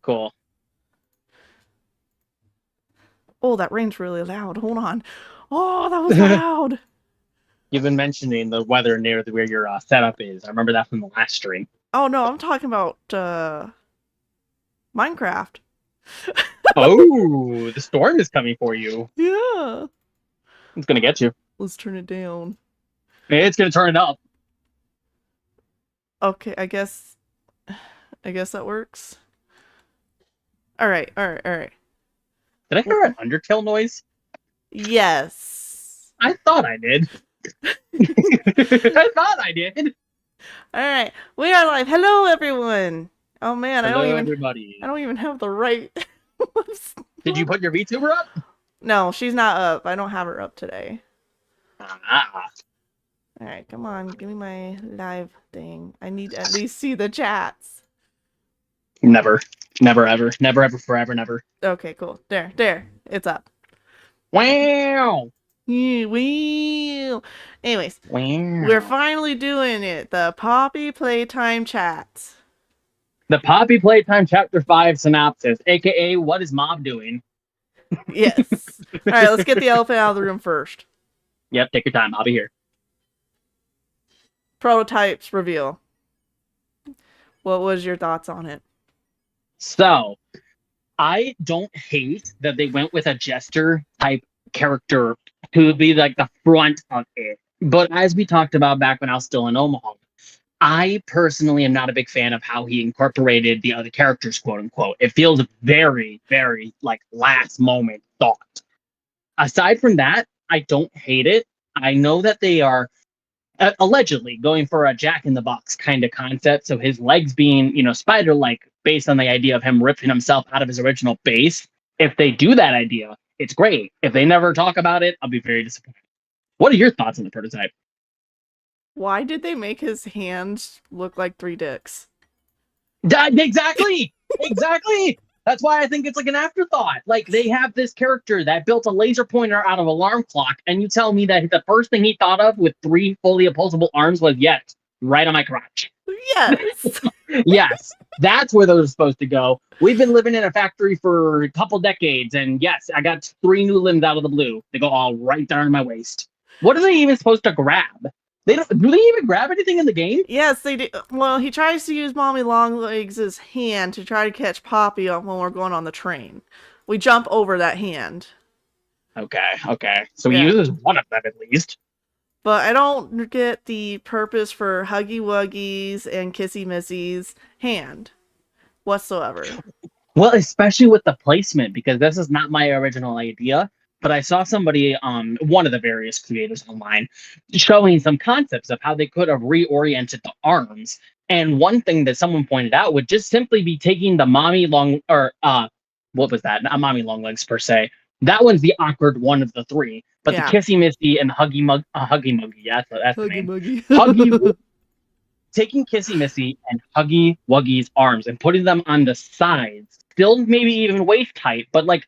Cool. Oh, that rain's really loud. Hold on. Oh, that was loud. You've been mentioning the weather near where your setup is. I remember that from the last stream. Oh no, I'm talking about Minecraft. Oh, the storm is coming for you. Yeah. It's gonna get you. Let's turn it down. It's gonna turn it up. Okay, I guess that works. All right, all right, all right. Did I hear an underkill noise? Yes. I thought I did. I thought I did. All right, we are live. Hello, everyone. Oh man, Hello, everybody. I don't even have the right. Did you put your VTuber up? No, she's not up. I don't have her up today. Ah. All right, come on, give me my live thing. I need to at least see the chats. Never. Never ever. Never ever forever never. Okay, cool. There. It's up. Wow. Wee. Anyways, Wow. we're finally doing it. The Poppy Playtime chats. The Poppy Playtime Chapter 5 synopsis, aka what is Mob doing? Yes. All right, let's get the elephant out of the room first. Yep, take your time. I'll be here. Prototypes reveal. What was your thoughts on it? So, I don't hate that they went with a jester type character to be like the front of it. But as we talked about back when I was still in Omaha, I personally am not a big fan of how he incorporated the other characters, quote unquote. It feels very, very like last moment thought. Aside from that, I don't hate it. I know that they are allegedly going for a Jack in the Box kind of concept. So his legs being, spider like based on the idea of him ripping himself out of his original base. If they do that idea, it's great. If they never talk about it, I'll be very disappointed. What are your thoughts on the prototype? Why did they make his hands look like 3 dicks? Exactly. Exactly. That's why I think it's like an afterthought. Like they have this character that built a laser pointer out of an alarm clock, and you tell me that the first thing he thought of with 3 fully opposable arms was yes, right on my crotch. Yes. Yes, that's where those are supposed to go. We've been living in a factory for a couple decades, and yes, I got 3 new limbs out of the blue. They go all right down my waist. What are they even supposed to grab? They don't. Do they even grab anything in the game? Yes, they do. Well, he tries to use Mommy Longlegs' hand to try to catch Poppy when we're going on the train. We jump over that hand. Okay. So he uses one of them at least. But I don't get the purpose for Huggy Wuggy's and Kissy Missy's hand whatsoever. Well, especially with the placement, because this is not my original idea, but I saw somebody, one of the various creators online, showing some concepts of how they could have reoriented the arms. And one thing that someone pointed out would just simply be taking the what was that? Not mommy long legs per se. That one's the awkward one of the 3. But the Kissy Missy and Huggy Muggy, yeah, that's the name. Huggy taking Kissy Missy and Huggy Wuggy's arms and putting them on the sides, still maybe even waist height, but like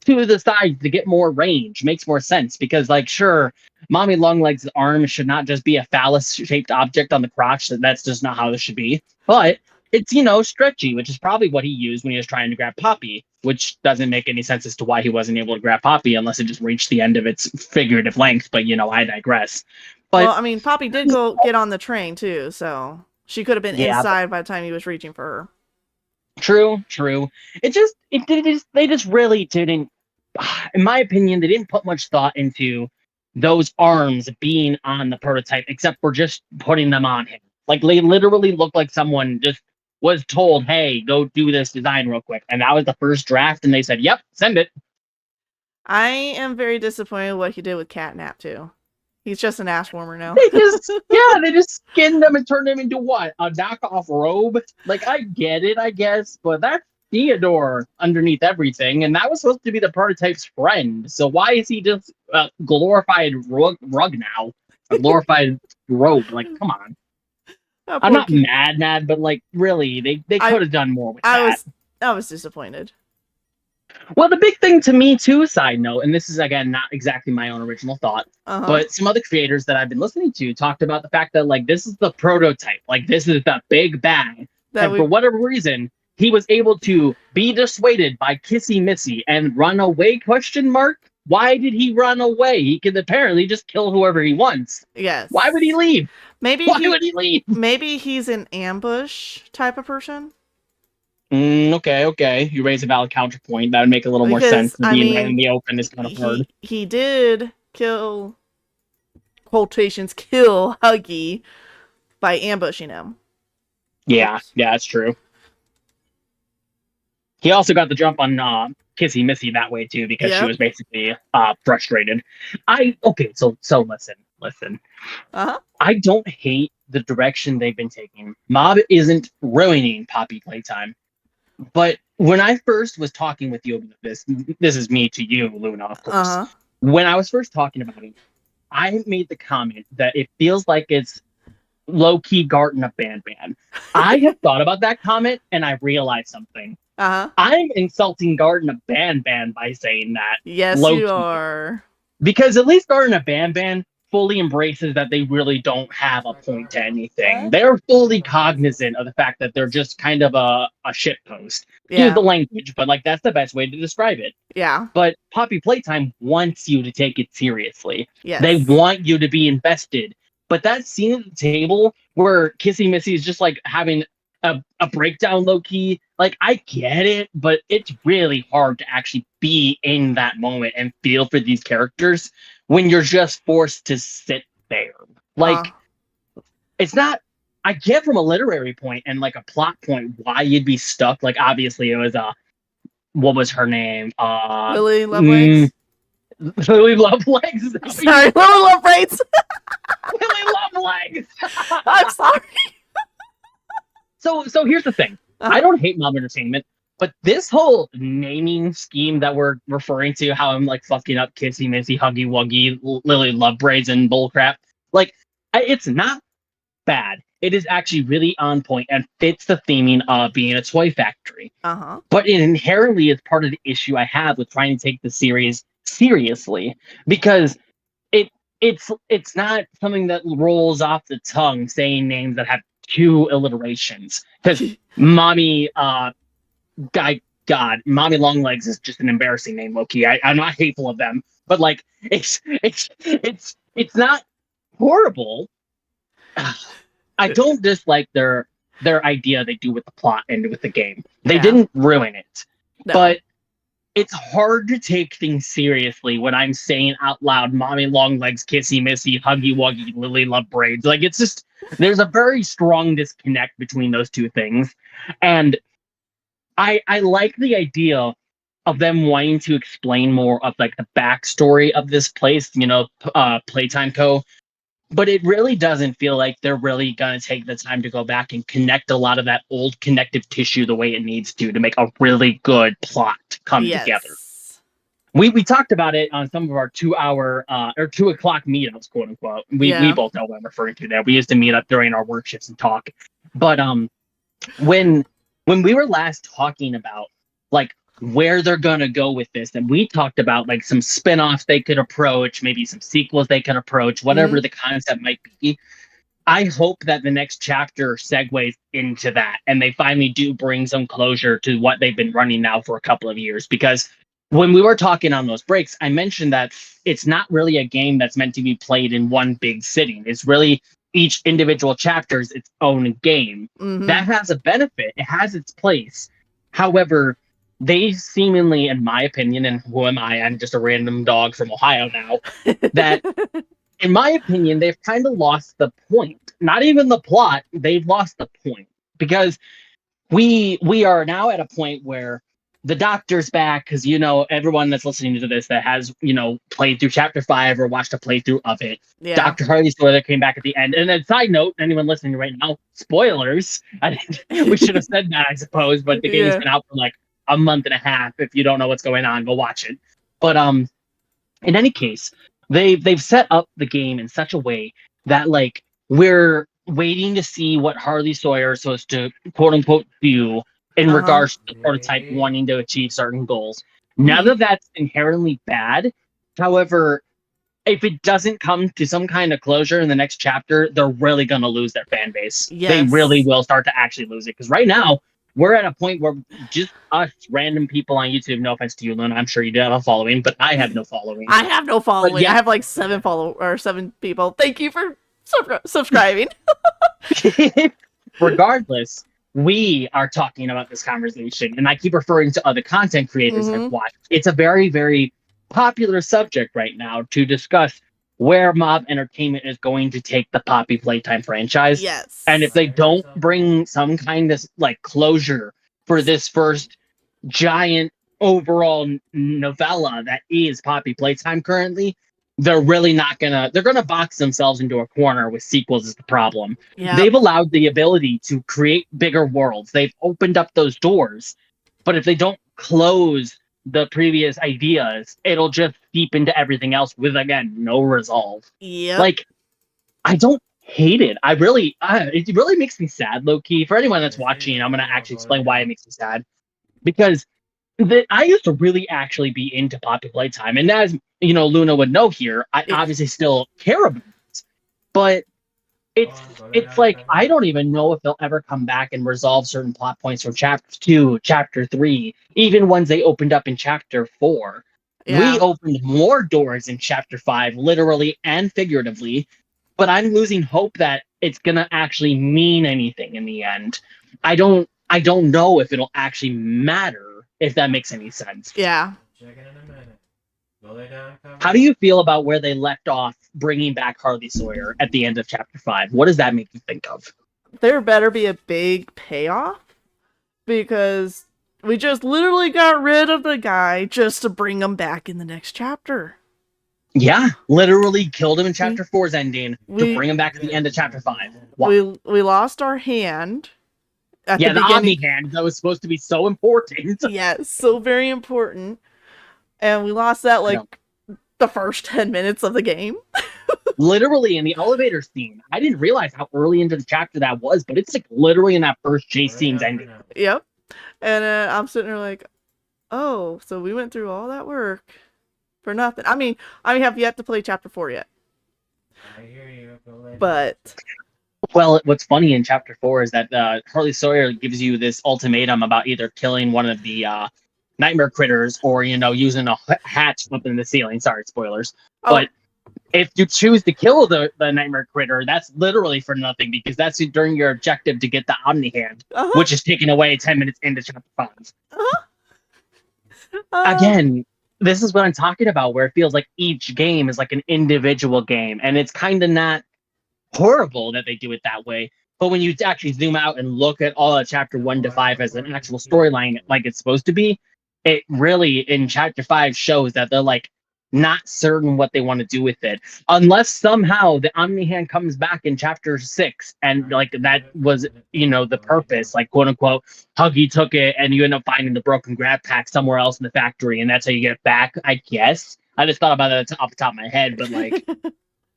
to the sides to get more range makes more sense because, like, sure, Mommy Longlegs' arm should not just be a phallus-shaped object on the crotch. That's just not how this should be. But it's, stretchy, which is probably what he used when he was trying to grab Poppy, which doesn't make any sense as to why he wasn't able to grab Poppy unless it just reached the end of its figurative length. But, I digress. But, well, I mean, Poppy did go get on the train, too, so she could have been inside by the time he was reaching for her. True. They just really didn't, in my opinion, they didn't put much thought into those arms being on the prototype, except for just putting them on him. Like, they literally look like someone just was told, hey, go do this design real quick. And that was the first draft, and they said, yep, send it. I am very disappointed with what he did with Catnap, too. He's just an ass warmer now. They just skinned them and turned them into what? A knockoff robe? Like, I get it, I guess, but that's Theodore underneath everything, and that was supposed to be the prototype's friend. So why is he just a glorified rug now? A glorified robe? Like, come on. I'm not mad, but like, really, they could have done more with that. I was disappointed. Well, the big thing to me too, side note, and this is again not exactly my own original thought, but some other creators that I've been listening to talked about the fact that like this is the prototype, like this is the big bang, and for whatever reason, he was able to be dissuaded by Kissy Missy and run away, question mark? Why did he run away? He could apparently just kill whoever he wants. Yes. Why would he leave? Maybe Why would he leave? Maybe he's an ambush type of person. Okay. You raise a valid counterpoint. That would make a little more sense. Being right in the open is kind of hard. He did kill, quotations, kill Huggy by ambushing him. Yeah, that's true. He also got the jump on Kissy Missy that way too, because she was basically frustrated. So listen. I don't hate the direction they've been taking. Mob isn't ruining Poppy Playtime. But when I first was talking with you about this is me to you, Luna, of course. When I was first talking about it, I made the comment that it feels like it's low-key Garten of Ban. I have thought about that comment, and I realized something. I'm insulting Garten of Ban by saying that. Yes, low-key. You are. Because at least Garten of Ban fully embraces that they really don't have a point to anything. They're fully cognizant of the fact that they're just kind of a shitpost. Use the language, but like that's the best way to describe it. Yeah. But Poppy Playtime wants you to take it seriously. Yes. They want you to be invested. But that scene at the table where Kissy Missy is just like having a breakdown low key, like I get it, but it's really hard to actually be in that moment and feel for these characters when you're just forced to sit there. Like it's not, I get from a literary point and like a plot point why you'd be stuck. Like obviously it was what was her name? Lily Lovelegs. Lily Lovelegs. Sorry, Lily Lovelegs. Lily Lovelegs. I'm sorry. So here's the thing. I don't hate Mob Entertainment, but this whole naming scheme that we're referring to, how I'm like fucking up Kissy Missy, Huggy Wuggy, Lily Lovebraids, and bullcrap, like it's not bad. It is actually really on point and fits the theming of being a toy factory. But it inherently is part of the issue I have with trying to take the series seriously, because it's not something that rolls off the tongue saying names that have 2 alliterations. Because Mommy Longlegs is just an embarrassing name, low-key. I'm not hateful of them, but like it's not horrible. I don't dislike their idea they do with the plot and with the game. They didn't ruin it. No. But it's hard to take things seriously when I'm saying out loud, Mommy Longlegs, Kissy Missy, Huggy Wuggy, Lily Lovebraids. Like, it's just, there's a very strong disconnect between those two things. And I like the idea of them wanting to explain more of like the backstory of this place, Playtime Co. But it really doesn't feel like they're really going to take the time to go back and connect a lot of that old connective tissue the way it needs to make a really good plot come together. We talked about it on some of our 2-hour or 2 o'clock meetups, quote unquote. We both know what I'm referring to there. We used to meet up during our work shifts and talk. But when we were last talking about like where they're going to go with this, and we talked about like some spin-offs they could approach, maybe some sequels they could approach, whatever the concept might be. I hope that the next chapter segues into that and they finally do bring some closure to what they've been running now for a couple of years. Because when we were talking on those breaks, I mentioned that it's not really a game that's meant to be played in one big sitting. It's really each individual chapter is its own game. That has a benefit. It has its place. However, they seemingly, in my opinion, and who am I? I'm just a random dog from Ohio now, that, in my opinion, they've kind of lost the point. Not even the plot, they've lost the point. Because we are now at a point where the Doctor's back, because, everyone that's listening to this that has, played through Chapter 5 or watched a playthrough of it, Dr. Harley Spoiler came back at the end. And then, side note, anyone listening right now, spoilers. We should have said that, I suppose, but the game's been out for like a month and a half. If you don't know what's going on, go watch it. But in any case, they've set up the game in such a way that like we're waiting to see what Harley Sawyer is supposed to quote unquote do in regards to the prototype wanting to achieve certain goals. None of that's inherently bad. However, if it doesn't come to some kind of closure in the next chapter, they're really going to lose their fan base. They really will start to actually lose it. Because right now, we're at a point where just us random people on YouTube, no offense to you, Luna, I'm sure you do have a following, but I have no following. I have no But following. I yeah, have like 7 people. Thank you for subscribing. regardless, we are talking about this conversation, and I keep referring to other content creators I've Mm-hmm. watched. It's a very, very popular subject right now to discuss where Mob Entertainment is going to take the Poppy Playtime franchise. And if Yes. they don't bring some kind of like closure for this first giant overall novella that is Poppy Playtime currently, they're really not gonna they're gonna box themselves into a corner with sequels is the problem. Yep. They've allowed the ability to create bigger worlds. They've opened up those doors. But if they don't close the previous ideas, it'll just seep into everything else with again no resolve. Yep. Like I don't hate it. It really makes me sad, low key. For anyone that's watching, I'm gonna actually explain why it makes me sad because I used to really actually be into Poppy Playtime, and as you know, Luna would know here, I Yeah. obviously still care about it, but it's like I don't even know if they'll ever come back and resolve certain plot points from chapter 2, chapter 3, even ones they opened up in chapter 4. We Yeah. opened more doors in chapter 5, literally and figuratively, but I'm losing hope that it's gonna actually mean anything in the end. I don't know if it'll actually matter, if that makes any sense. Yeah. How do you feel about where they left off bringing back Harley Sawyer at the end of chapter 5? What does that make you think of? There better be a big payoff because we just literally got rid of the guy just to bring him back in the next chapter. Yeah, literally killed him in chapter 4's ending to we- bring him back at the end of chapter 5. Wow. We lost our hand at Yeah, the the Omni beginning. hand that was supposed to be so important. Yes, so very important. And we lost that like the first 10 minutes of the game. Literally in the elevator scene. I didn't realize how early into the chapter that was, but it's like literally in that first chase scene's ending. Yep. And I'm sitting there like, oh, so we went through all that work for nothing. I mean, I have yet to play chapter 4 yet. But well, what's funny in chapter 4 is that Harley Sawyer gives you this ultimatum about either killing one of the nightmare critters or, using a hatch up in the ceiling. Sorry, spoilers. oh, But if you choose to kill the nightmare critter, that's literally for nothing because that's during your objective to get the Omni hand, which is taken away 10 minutes into chapter 5. Again, this is what I'm talking about, where it feels like each game is like an individual game, and it's kind of not horrible that they do it that way. But when you actually zoom out and look at all of chapter 1 to 5 as an actual storyline like it's supposed to be, it really in chapter 5 shows that they're like not certain what they want to do with it, unless somehow the Omni hand comes back in chapter 6 and like that was the purpose, like quote unquote Huggy took it and you end up finding the broken grab pack somewhere else in the factory and that's how you get it back. I guess I just thought about that off the top of my head, but like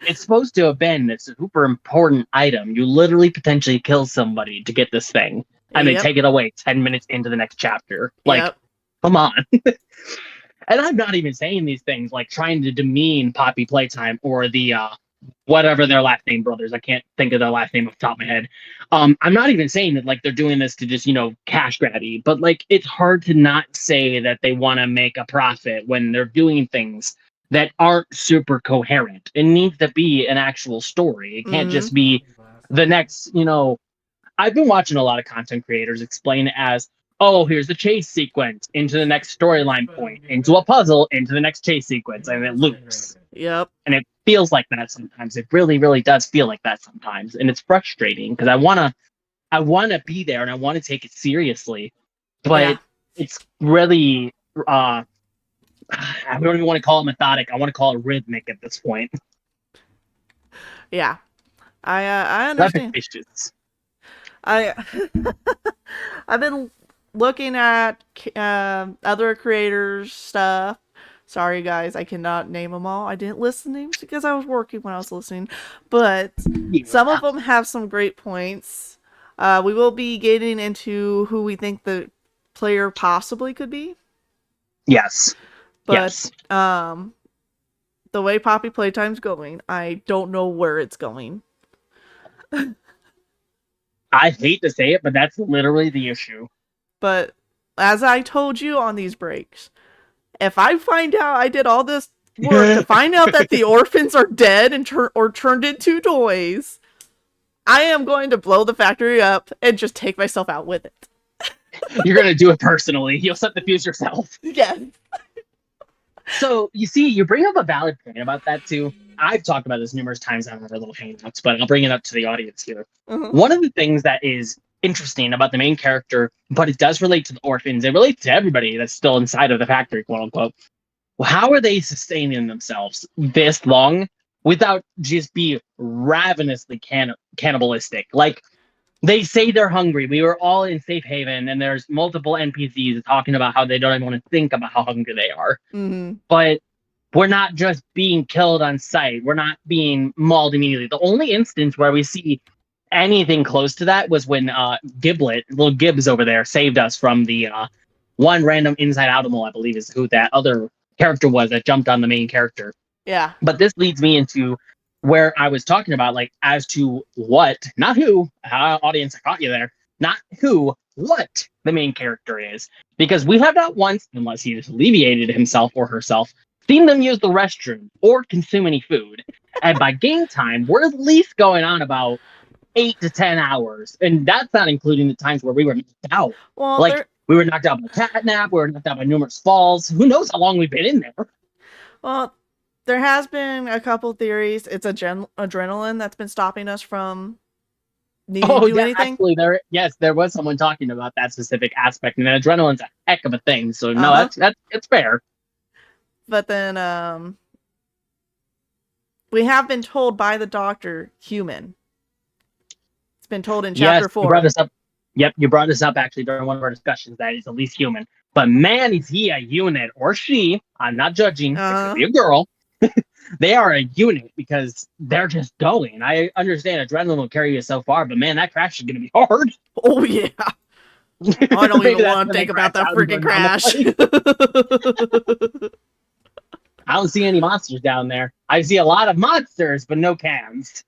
it's supposed to have been this super important item. You literally potentially kill somebody to get this thing and they take it away 10 minutes into the next chapter. Like, come on. And I'm not even saying these things like trying to demean Poppy Playtime or the whatever their last name brothers. I can't think of their last name off the top of my head. I'm not even saying that like they're doing this to just, cash grabby, but like it's hard to not say that they want to make a profit when they're doing things that aren't super coherent. It needs to be an actual story. It can't just be the next, I've been watching a lot of content creators explain it as, oh, here's the chase sequence into the next storyline point, into a puzzle, into the next chase sequence, and it loops. Yep. And it feels like that sometimes. It really, really does feel like that sometimes. And it's frustrating because I wanna be there and I want to take it seriously. But it's really I don't even want to call it methodic. I want to call it rhythmic at this point. Yeah. I understand. I've been looking at other creators' stuff. Sorry, guys, I cannot name them all. I didn't list the names because I was working when I was listening. But some of them have some great points. We will be getting into who we think the player possibly could be. Yes. But the way Poppy Playtime's going, I don't know where it's going. I hate to say it, but that's literally the issue. But as I told you on these breaks, if I find out I did all this work to find out that the orphans are dead and turned into toys, I am going to blow the factory up and just take myself out with it. You're going to do it personally. You'll set the fuse yourself. Yes. So, you see, you bring up a valid point about that, too. I've talked about this numerous times on our little hangouts, but I'll bring it up to the audience here. One of the things that is interesting about the main character, but it does relate to the orphans, it relates to everybody that's still inside of the factory, quote unquote. Well, how are they sustaining themselves this long without just be ravenously cannibalistic? Like, they say they're hungry. We were all in Safe Haven, and there's multiple NPCs talking about how they don't even want to think about how hungry they are. But we're not just being killed on sight. We're not being mauled immediately. The only instance where we see anything close to that was when Giblet, little Gibbs over there, saved us from the one random inside animal, I believe is who that other character was that jumped on the main character. Yeah. But this leads me into where I was talking about, like, as to what, not who, audience, I caught you there, not who, what the main character is. Because we have not once, unless he has alleviated himself or herself, seen them use the restroom or consume any food. And by game time, we're at least going on about 8 to 10 hours. And that's not including the times where we were knocked out. Well, like, we were knocked out by catnap, we were knocked out by numerous falls. Who knows how long we've been in there? Well, there has been a couple theories. It's adrenaline that's been stopping us from needing to do anything. Actually, there was someone talking about that specific aspect, and adrenaline's a heck of a thing. So no, that's fair. But then, we have been told by the doctor, human. It's been told in chapter 4. You brought this up. Yep, you brought this up actually during one of our discussions that he's at least human. But man, is he a unit, or she? I'm not judging. It could be a girl. They are a unit because they're just going. I understand adrenaline will carry you so far, but man, that crash is going to be hard. Oh, yeah. I don't even want to think about that freaking crash. I don't see any monsters down there. I see a lot of monsters, but no cams.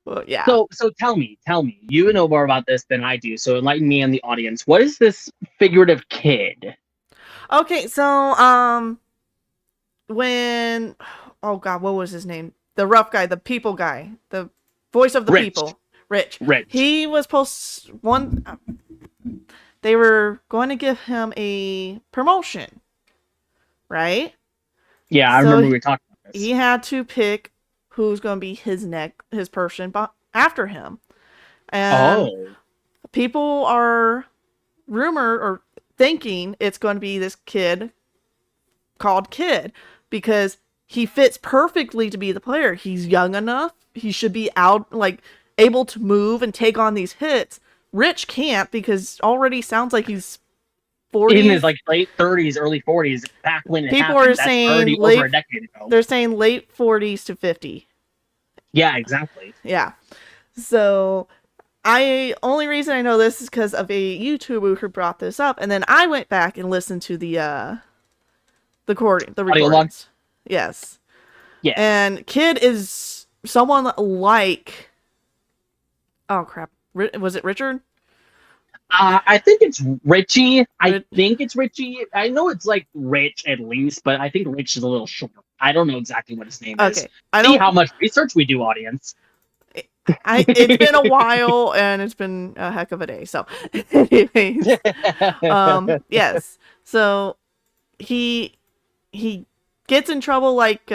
Well, yeah. So tell me, you know more about this than I do. So enlighten me and the audience. What is this figurative kid? Okay, so when oh god, what was his name? The rough guy, the people guy, the voice of the people, Rich. He was they were going to give him a promotion, right? Yeah, I remember we were talking about this. He had to pick who's going to be his person after him. And people are rumored or thinking it's going to be this kid called Kid because he fits perfectly to be the player. He's young enough. He should be out, like, able to move and take on these hits. Rich can't because already sounds like he's 40s. In his, like, late 30s, early 40s, back when it people happened. Are saying over a decade ago. They're saying late 40s to 50. Yeah, exactly. Yeah. So only reason I know this is because of a YouTuber who brought this up, and then I went back and listened to the recordings. Yes. Yeah. And Kid is someone like, oh crap, was it Richard? I think it's Richie. I know it's like Rich at least, but I think Rich is a little short. I don't know exactly what his name is. See how much research we do, audience. It's been a while and it's been a heck of a day. So, anyways, yes. So he gets in trouble like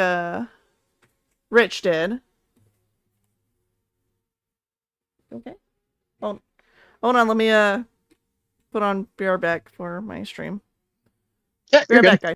Rich did. Okay. Hold on. Let me put on BR back for my stream. Yeah, BR back, guys.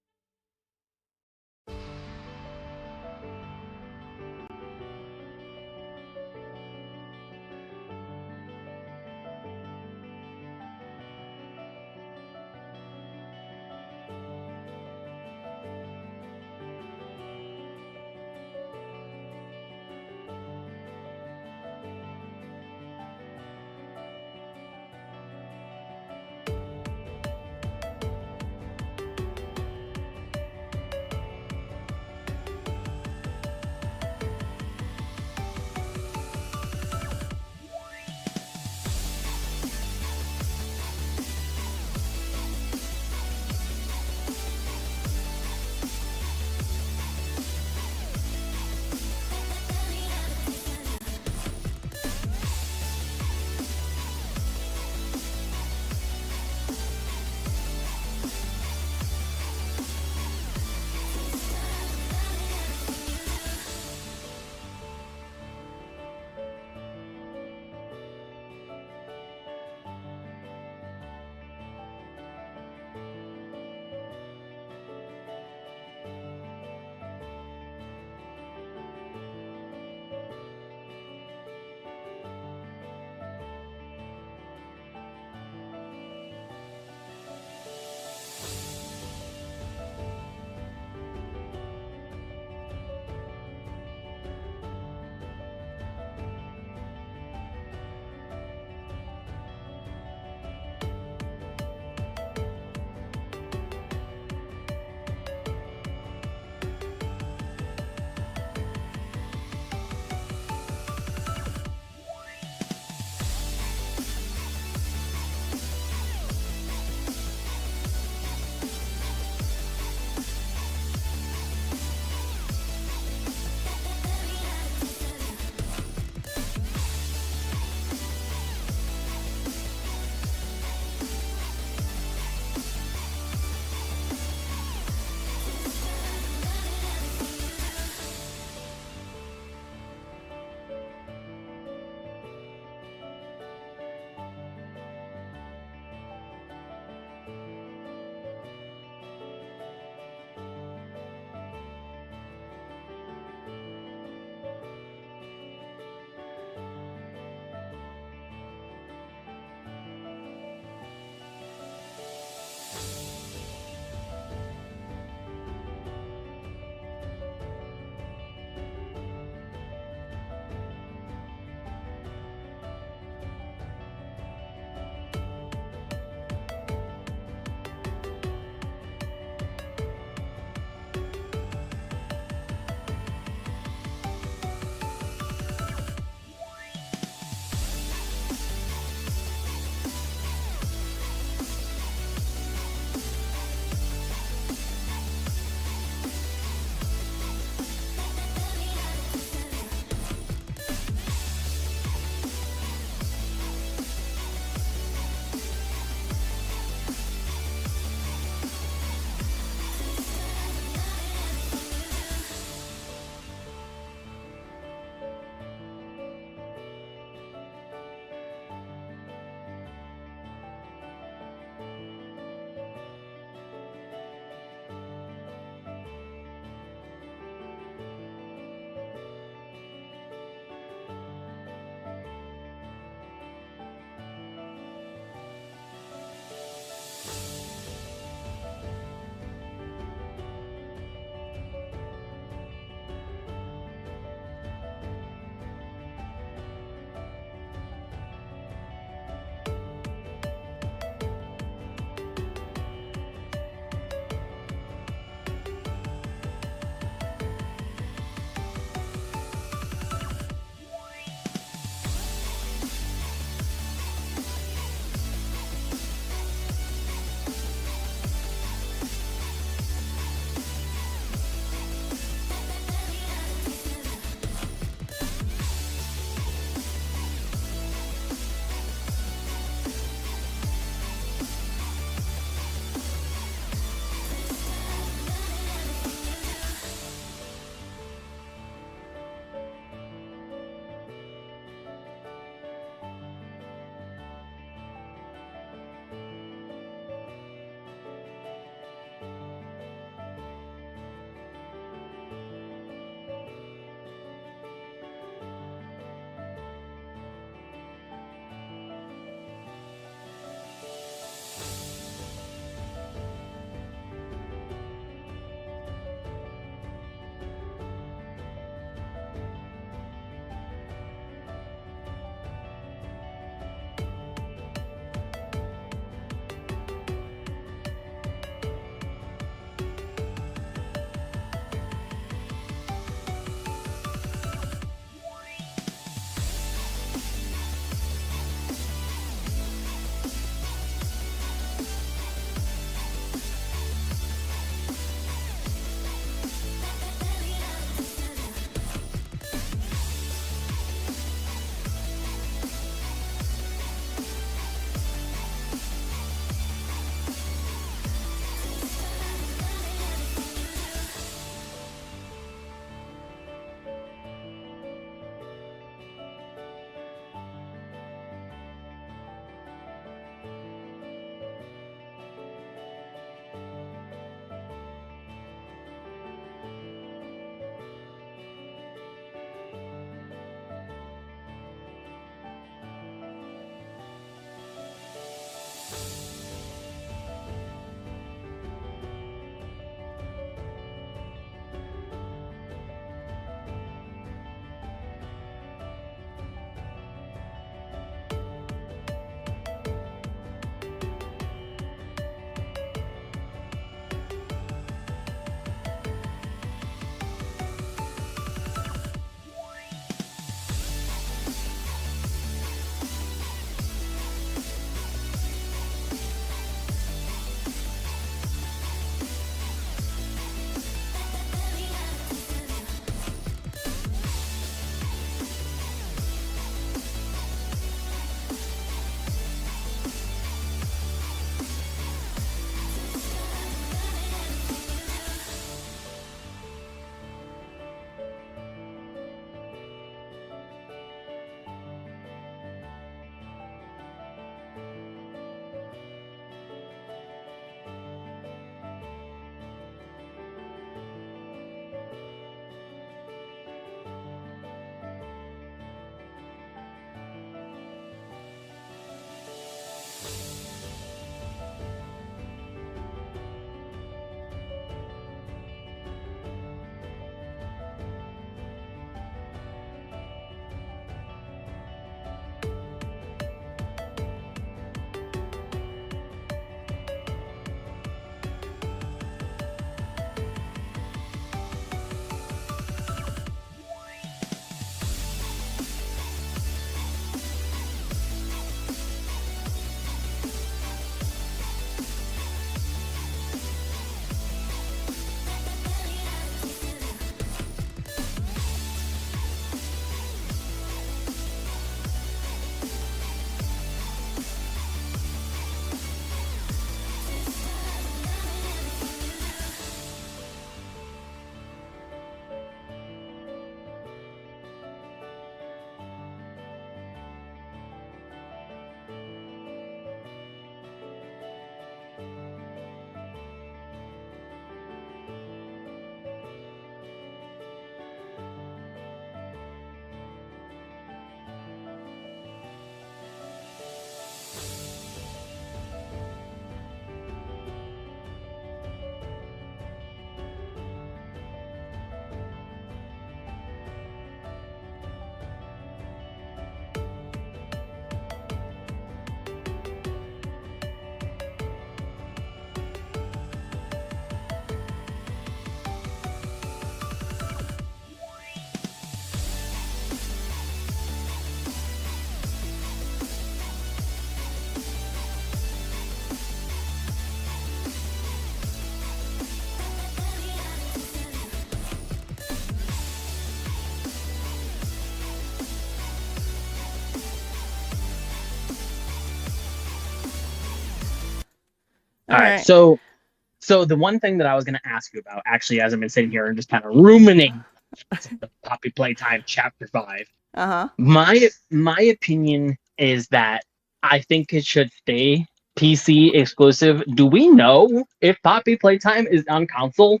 All right. So the one thing that I was going to ask you about, actually, as I've been sitting here and just kind of ruminating the Poppy Playtime Chapter 5, my opinion is that I think it should stay PC exclusive. Do we know if Poppy Playtime is on console?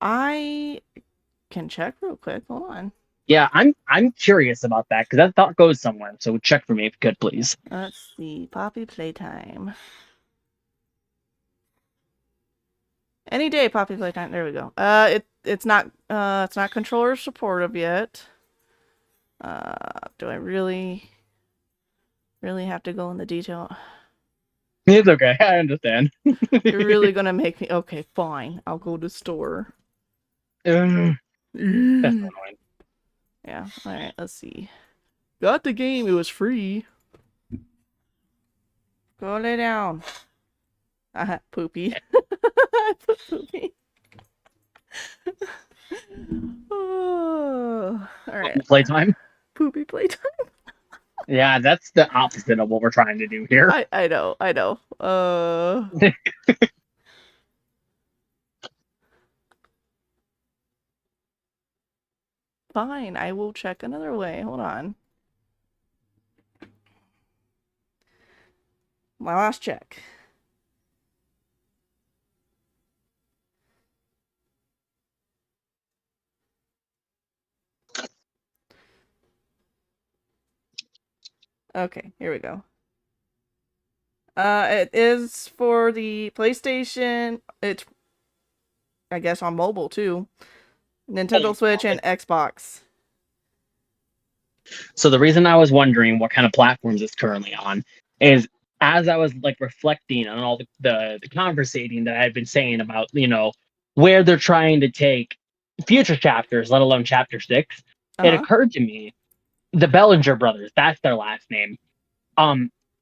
I can check real quick. Hold on. Yeah, I'm curious about that because that thought goes somewhere. So check for me if you could, please. Let's see. Poppy Playtime. Any day, Poppy Playtime. There we go. It's not controller supportive yet. Do I really have to go in the detail? It's okay. I understand. You're really gonna make me. Okay, fine. I'll go to store. That's annoying. Yeah. All right. Let's see. Got the game. It was free. Go lay down. Poopy. I put poopy. Oh, all right. Playtime. Poopy playtime. Yeah, that's the opposite of what we're trying to do here. I know. Fine, I will check another way. Hold on. My last check. Okay, here we go. It is for the PlayStation. It's, I guess, on mobile too. Nintendo Switch and Xbox. So the reason I was wondering what kind of platforms it's currently on is as I was like reflecting on all the conversating that I've been saying about, where they're trying to take future chapters, let alone chapter 6, it occurred to me the Bellinger brothers, that's their last name.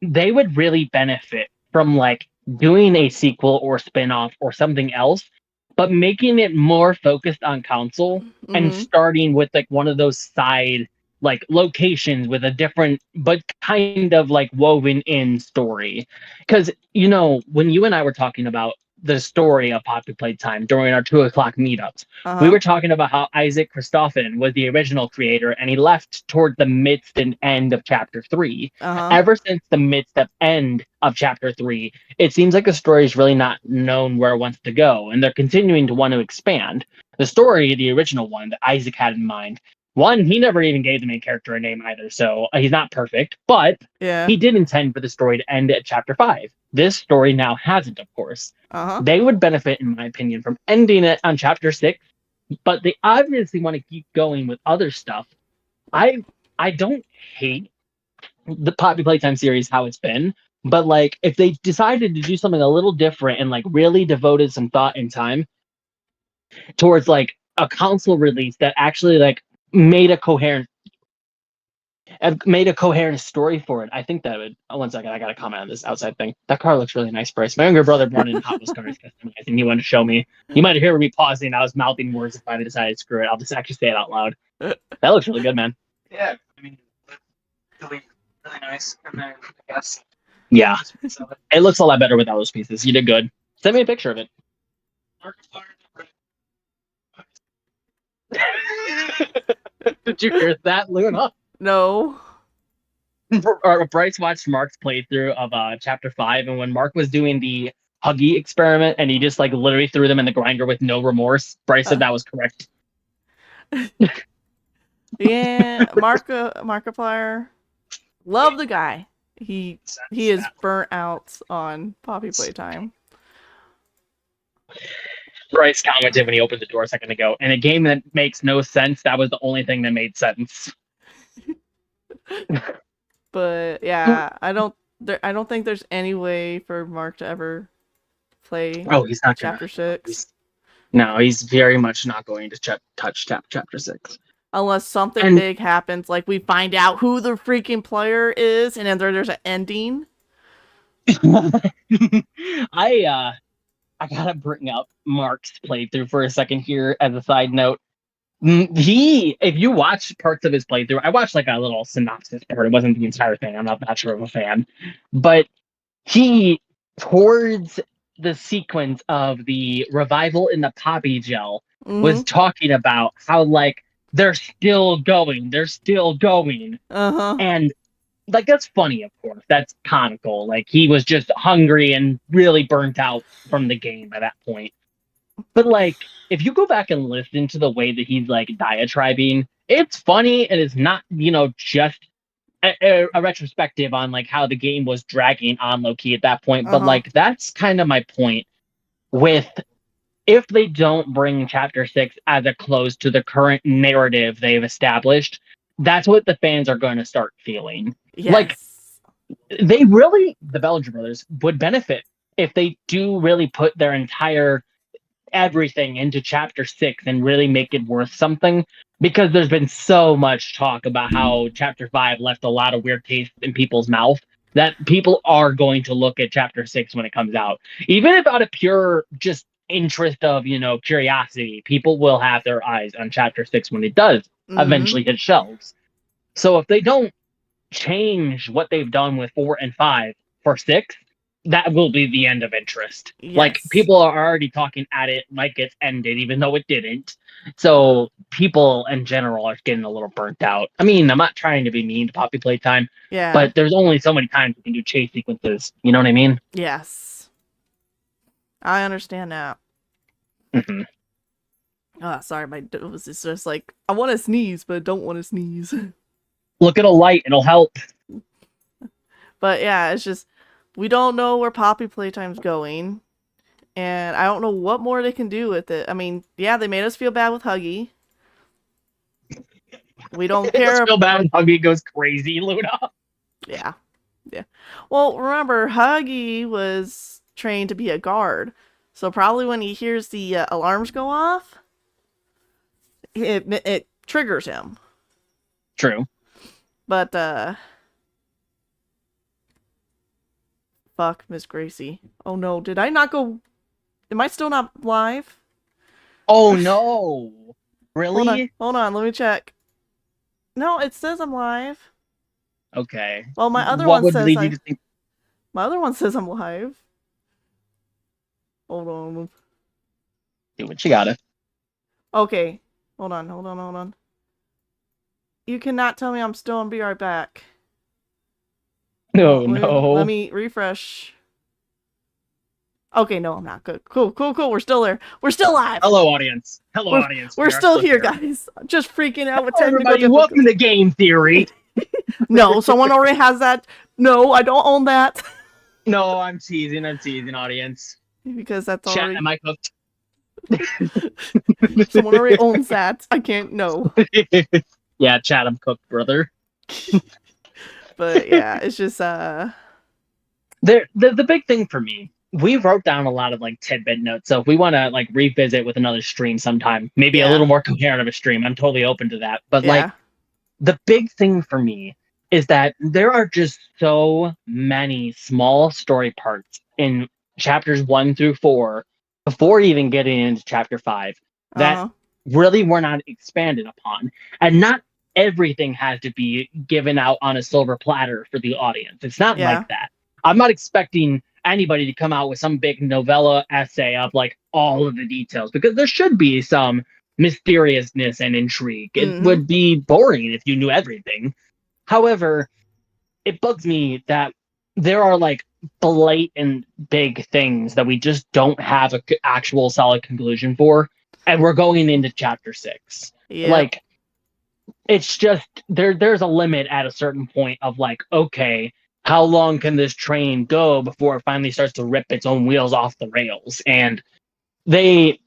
They would really benefit from like doing a sequel or spin-off or something else, but making it more focused on console and starting with like one of those side like locations with a different but kind of like woven in story. Because when you and I were talking about the story of Poppy Playtime during our 2 o'clock meetups, we were talking about how Isaac Christoffen was the original creator and he left toward the midst and end of chapter 3. Ever since the midst and end of chapter 3, it seems like the story is really not known where it wants to go, and they're continuing to want to expand. The story, the original one that Isaac had in mind, one, he never even gave the main character a name either, so he's not perfect, but he did intend for the story to end at chapter 5. This story now hasn't, of course. They would benefit, in my opinion, from ending it on chapter 6, but they obviously want to keep going with other stuff. I don't hate the Poppy Playtime series how it's been, but like if they decided to do something a little different and like really devoted some thought and time towards like a console release that actually like made a coherent story for it, I think that would. Oh, 1 second, I gotta comment on this outside thing. That car looks really nice, Bryce. My younger brother brought in Hot Wheels cars customizing. He wanted to show me. You might hear me pausing. I was mouthing words and finally decided to screw it. I'll just actually say it out loud. That looks really good, man. Yeah, I mean, really nice. And then I guess. Yeah, it looks a lot better without those pieces. You did good. Send me a picture of it. Did you hear that, Luna? No. Bryce watched Mark's playthrough of chapter 5, and when Mark was doing the Huggy experiment and he just like literally threw them in the grinder with no remorse, Bryce said that was correct. Yeah, Markiplier. Love the guy. He is burnt out on Poppy Playtime. Bryce commented when he opened the door a second ago, in a game that makes no sense, that was the only thing that made sense. But yeah, I don't think there's any way for Mark to ever play. Oh, he's not chapter 6. No, he's very much not going to touch chapter 6 unless something big happens, like we find out who the freaking player is, and then there's an ending. I gotta bring up Mark's playthrough for a second here as a side note. If you watch parts of his playthrough, I watched like a little synopsis part. It wasn't the entire thing. I'm not that sure of a fan, but he towards the sequence of the revival in the poppy gel was Mm-hmm. talking about how like they're still going, Uh-huh. and like that's funny, of course. That's comical. Like he was just hungry and really burnt out from the game by that point. But like, if you go back and listen to the way that he's like diatribing, it's funny and it's not, just a retrospective on like how the game was dragging on low key at that point. But Uh-huh. like, that's kind of my point with if they don't bring chapter 6 as a close to the current narrative they've established, that's what the fans are going to start feeling. Like, Yes. the Belgian brothers would benefit if they do really put their entire everything into chapter 6 and really make it worth something, because there's been so much talk about how chapter 5 left a lot of weird taste in people's mouth that people are going to look at chapter 6 when it comes out, even if out of pure just interest of curiosity. People will have their eyes on chapter 6 when it does Mm-hmm. eventually hit shelves. So if they don't change what they've done with 4 and 5 for 6, that will be the end of interest. Like, Yes. people are already talking at it like it's ended, even though it didn't. So people in general are getting a little burnt out. I mean, I'm not trying to be mean to Poppy Playtime, Yeah. but there's only so many times you can do chase sequences. You know what I mean? Yes. I understand that. Hmm. Oh, sorry, my nose is just like, I want to sneeze, but I don't want to sneeze. Look at a light, it'll help. But yeah, it's just, we don't know where Poppy Playtime's going. And I don't know what more they can do with it. I mean, yeah, they made us feel bad with Huggy. We don't It does care. feel bad when Huggy goes crazy, Luna. Yeah. Yeah. Well, remember, Huggy was trained to be a guard. So probably when he hears the alarms go off, it triggers him. True. But, fuck, Miss Gracie. Oh no, did I not go... Am I still not live? Oh no. Really? Hold on, let me check. No, it says I'm live. Okay. Well, my other What one would says lead you to think? My other one says I'm live. Hold on. Do what you gotta. Okay. Hold on. You cannot tell me I'm still on Be Right Back. No, Let no. me refresh. Okay, no, I'm not. Good. Cool. We're still there. We're still live. Hello, audience. Hello, audience. We're We are still here, guys. I'm just freaking out with Hello, technical everybody. Welcome to Game Theory. No, someone already has that. No, I don't own that. No, I'm teasing, audience. Because that's Chat, already... am I cooked? Someone already owns that. I can't... No. Yeah, chat, I'm cooked, brother. But yeah, it's just... The big thing for me, we wrote down a lot of like tidbit notes. So if we want to like revisit with another stream sometime, maybe a little more coherent of a stream, I'm totally open to that. But like, the big thing for me is that there are just so many small story parts in chapters 1 through 4 before even getting into chapter 5 that really were not expanded upon. And not everything has to be given out on a silver platter for the audience. It's not like that. I'm not expecting anybody to come out with some big novella essay of like all of the details, because there should be some mysteriousness and intrigue. It would be boring if you knew everything. However, it bugs me that there are like blatant big things that we just don't have an actual solid conclusion for, and we're going into chapter 6. Like, it's just there's a limit at a certain point of like, okay, how long can this train go before it finally starts to rip its own wheels off the rails? And there's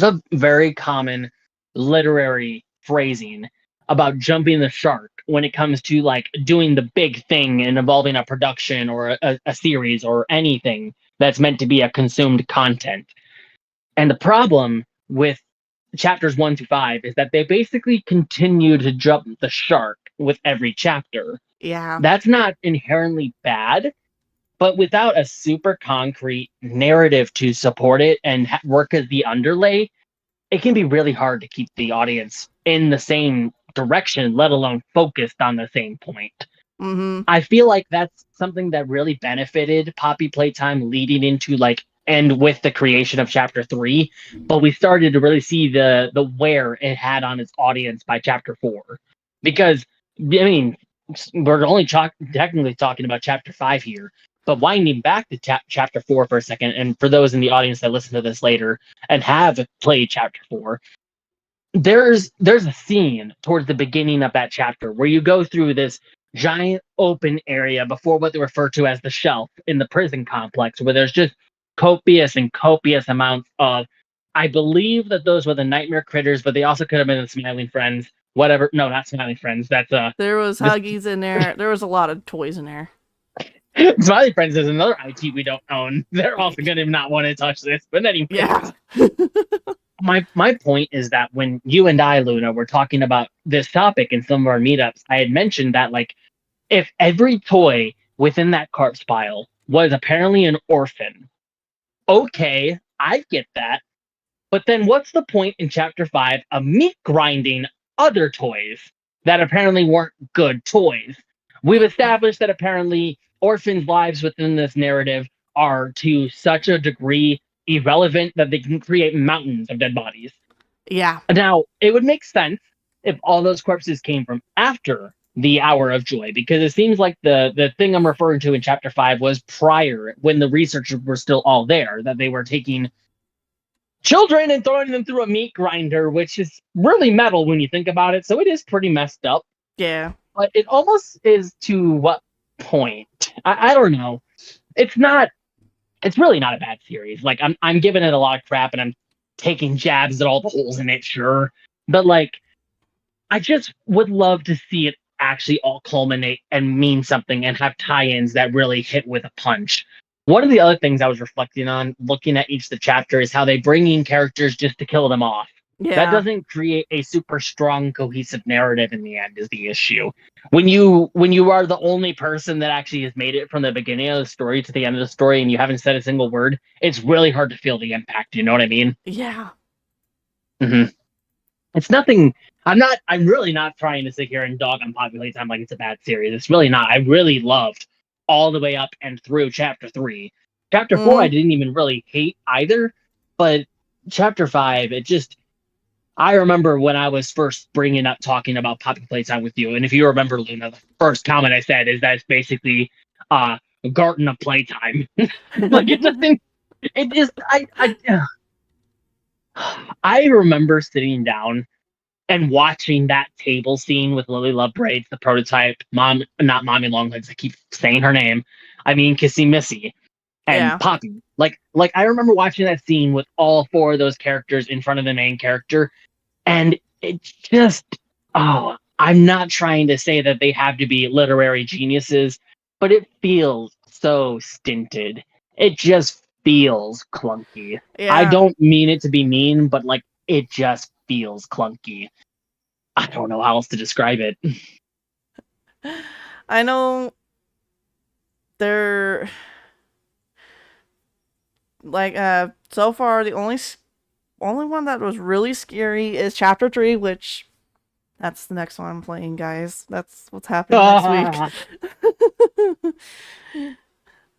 a very common literary phrasing about jumping the shark when it comes to like doing the big thing and involving a production or a series or anything that's meant to be a consumed content. And the problem with chapters 1 to 5 is that they basically continue to jump the shark with every chapter. Yeah. That's not inherently bad, but without a super concrete narrative to support it and work as the underlay, it can be really hard to keep the audience in the same direction, let alone focused on the same point. Mm-hmm. I feel like that's something that really benefited Poppy Playtime leading into like and with the creation of chapter 3, but we started to really see the wear it had on its audience by chapter 4. Because I mean, we're only technically talking about chapter 5 here, but winding back to chapter 4 for a second, and for those in the audience that listen to this later and have played chapter 4, there's a scene towards the beginning of that chapter where you go through this giant open area before what they refer to as the shelf in the prison complex, where there's just copious amounts of, I believe that those were the nightmare critters, but they also could have been the smiling friends, whatever. No, not smiling friends, that's There was the Huggies in there. There was a lot of toys in there. smiling friends is another IP we don't own. They're also gonna not want to touch this, but anyway. Yeah. My point is that when you and I, Luna, were talking about this topic in some of our meetups, I had mentioned that like if every toy within that corpse pile was apparently an orphan, okay, I get that. But then what's the point in chapter 5 of meat grinding other toys that apparently weren't good toys? We've established that apparently orphans' lives within this narrative are to such a degree irrelevant that they can create mountains of dead bodies. Yeah. Now, it would make sense if all those corpses came from after the Hour of Joy, because it seems like the thing I'm referring to in chapter 5 was prior, when the researchers were still all there, that they were taking children and throwing them through a meat grinder, which is really metal when you think about it. So it is pretty messed up. Yeah. But it almost is to what point? I don't know. It's not. It's really not a bad series. Like I'm giving it a lot of crap, and I'm taking jabs at all the holes in it, sure. But like, I just would love to see it actually all culminate and mean something and have tie-ins that really hit with a punch. One of the other things I was reflecting on looking at each of the chapter is how they bring in characters just to kill them off. Yeah. That doesn't create a super strong, cohesive narrative in the end is the issue. When you are the only person that actually has made it from the beginning of the story to the end of the story and you haven't said a single word, it's really hard to feel the impact. You know what I mean? Yeah. Mm-hmm. It's nothing. I'm really not trying to sit here and dog on Poppy Playtime like it's a bad series. It's really not. I really loved all the way up and through chapter 3. Chapter 4, I didn't even really hate either. But chapter 5, it just. I remember when I was first bringing up talking about Poppy Playtime with you, and if you remember, Luna, the first comment I said is that it's basically a garden of playtime. Like it just. It is. I remember sitting down and watching that table scene with Lily Love Braids, the prototype, not Mommy Longlegs, I keep saying her name. I mean, Kissy Missy and Yeah. Poppy. Like I remember watching that scene with all 4 of those characters in front of the main character. And it just, I'm not trying to say that they have to be literary geniuses, but it feels so stinted. It just feels clunky. Yeah. I don't mean it to be mean, but like it just feels clunky. I don't know how else to describe it. I know they're like so far the only one that was really scary is chapter 3, which that's the next one I'm playing, guys. That's what's happening next week.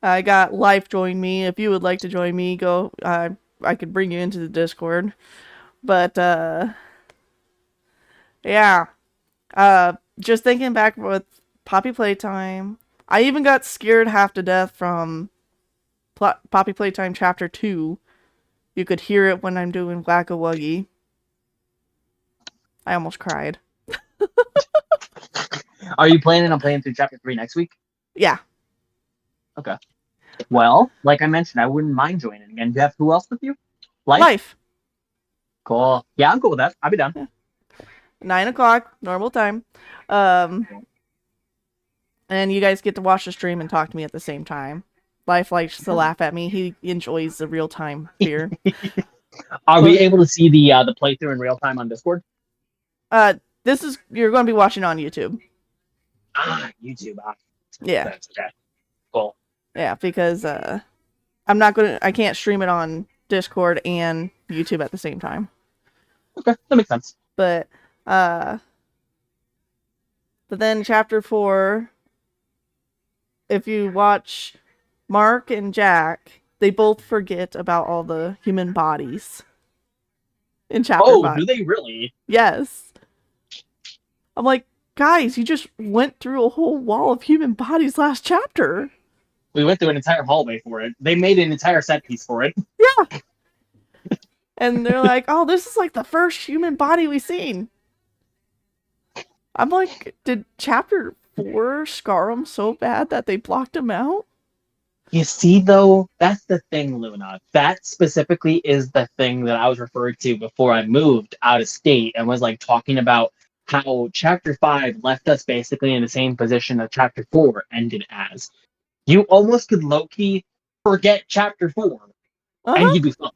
I got Life join me. If you would like to join me, go. I could bring you into the Discord. But yeah. Just thinking back with Poppy Playtime, I even got scared half to death from Poppy Playtime Chapter 2. You could hear it when I'm doing Wacka Wuggy. I almost cried. Are you planning on playing through chapter 3 next week? Yeah. Okay. Well, like I mentioned, I wouldn't mind joining again. Do you have who else with you? Life. Cool. Yeah, I'm cool with that. I'll be down. Yeah. 9 o'clock, normal time. And you guys get to watch the stream and talk to me at the same time. Life likes to laugh at me. He enjoys the real time fear. Are we able to see the playthrough in real time on Discord? You're going to be watching on YouTube. YouTube. Yeah. Okay. Cool. Yeah, because I can't stream it on Discord and YouTube at the same time. Okay, that makes sense. But then chapter 4, if you watch Mark and Jack, they both forget about all the human bodies in chapter 5. Do they really? Yes. I'm like, guys, you just went through a whole wall of human bodies last chapter. We went through an entire hallway for it. They made an entire set piece for it. Yeah. And they're like, oh, this is like the first human body we've seen. I'm like, did chapter 4 scar him so bad that they blocked him out? You see, though, that's the thing, Luna. That specifically is the thing that I was referring to before I moved out of state and was like talking about how chapter 5 left us basically in the same position that chapter 4 ended as. You almost could low-key forget chapter 4 and you'd be fine.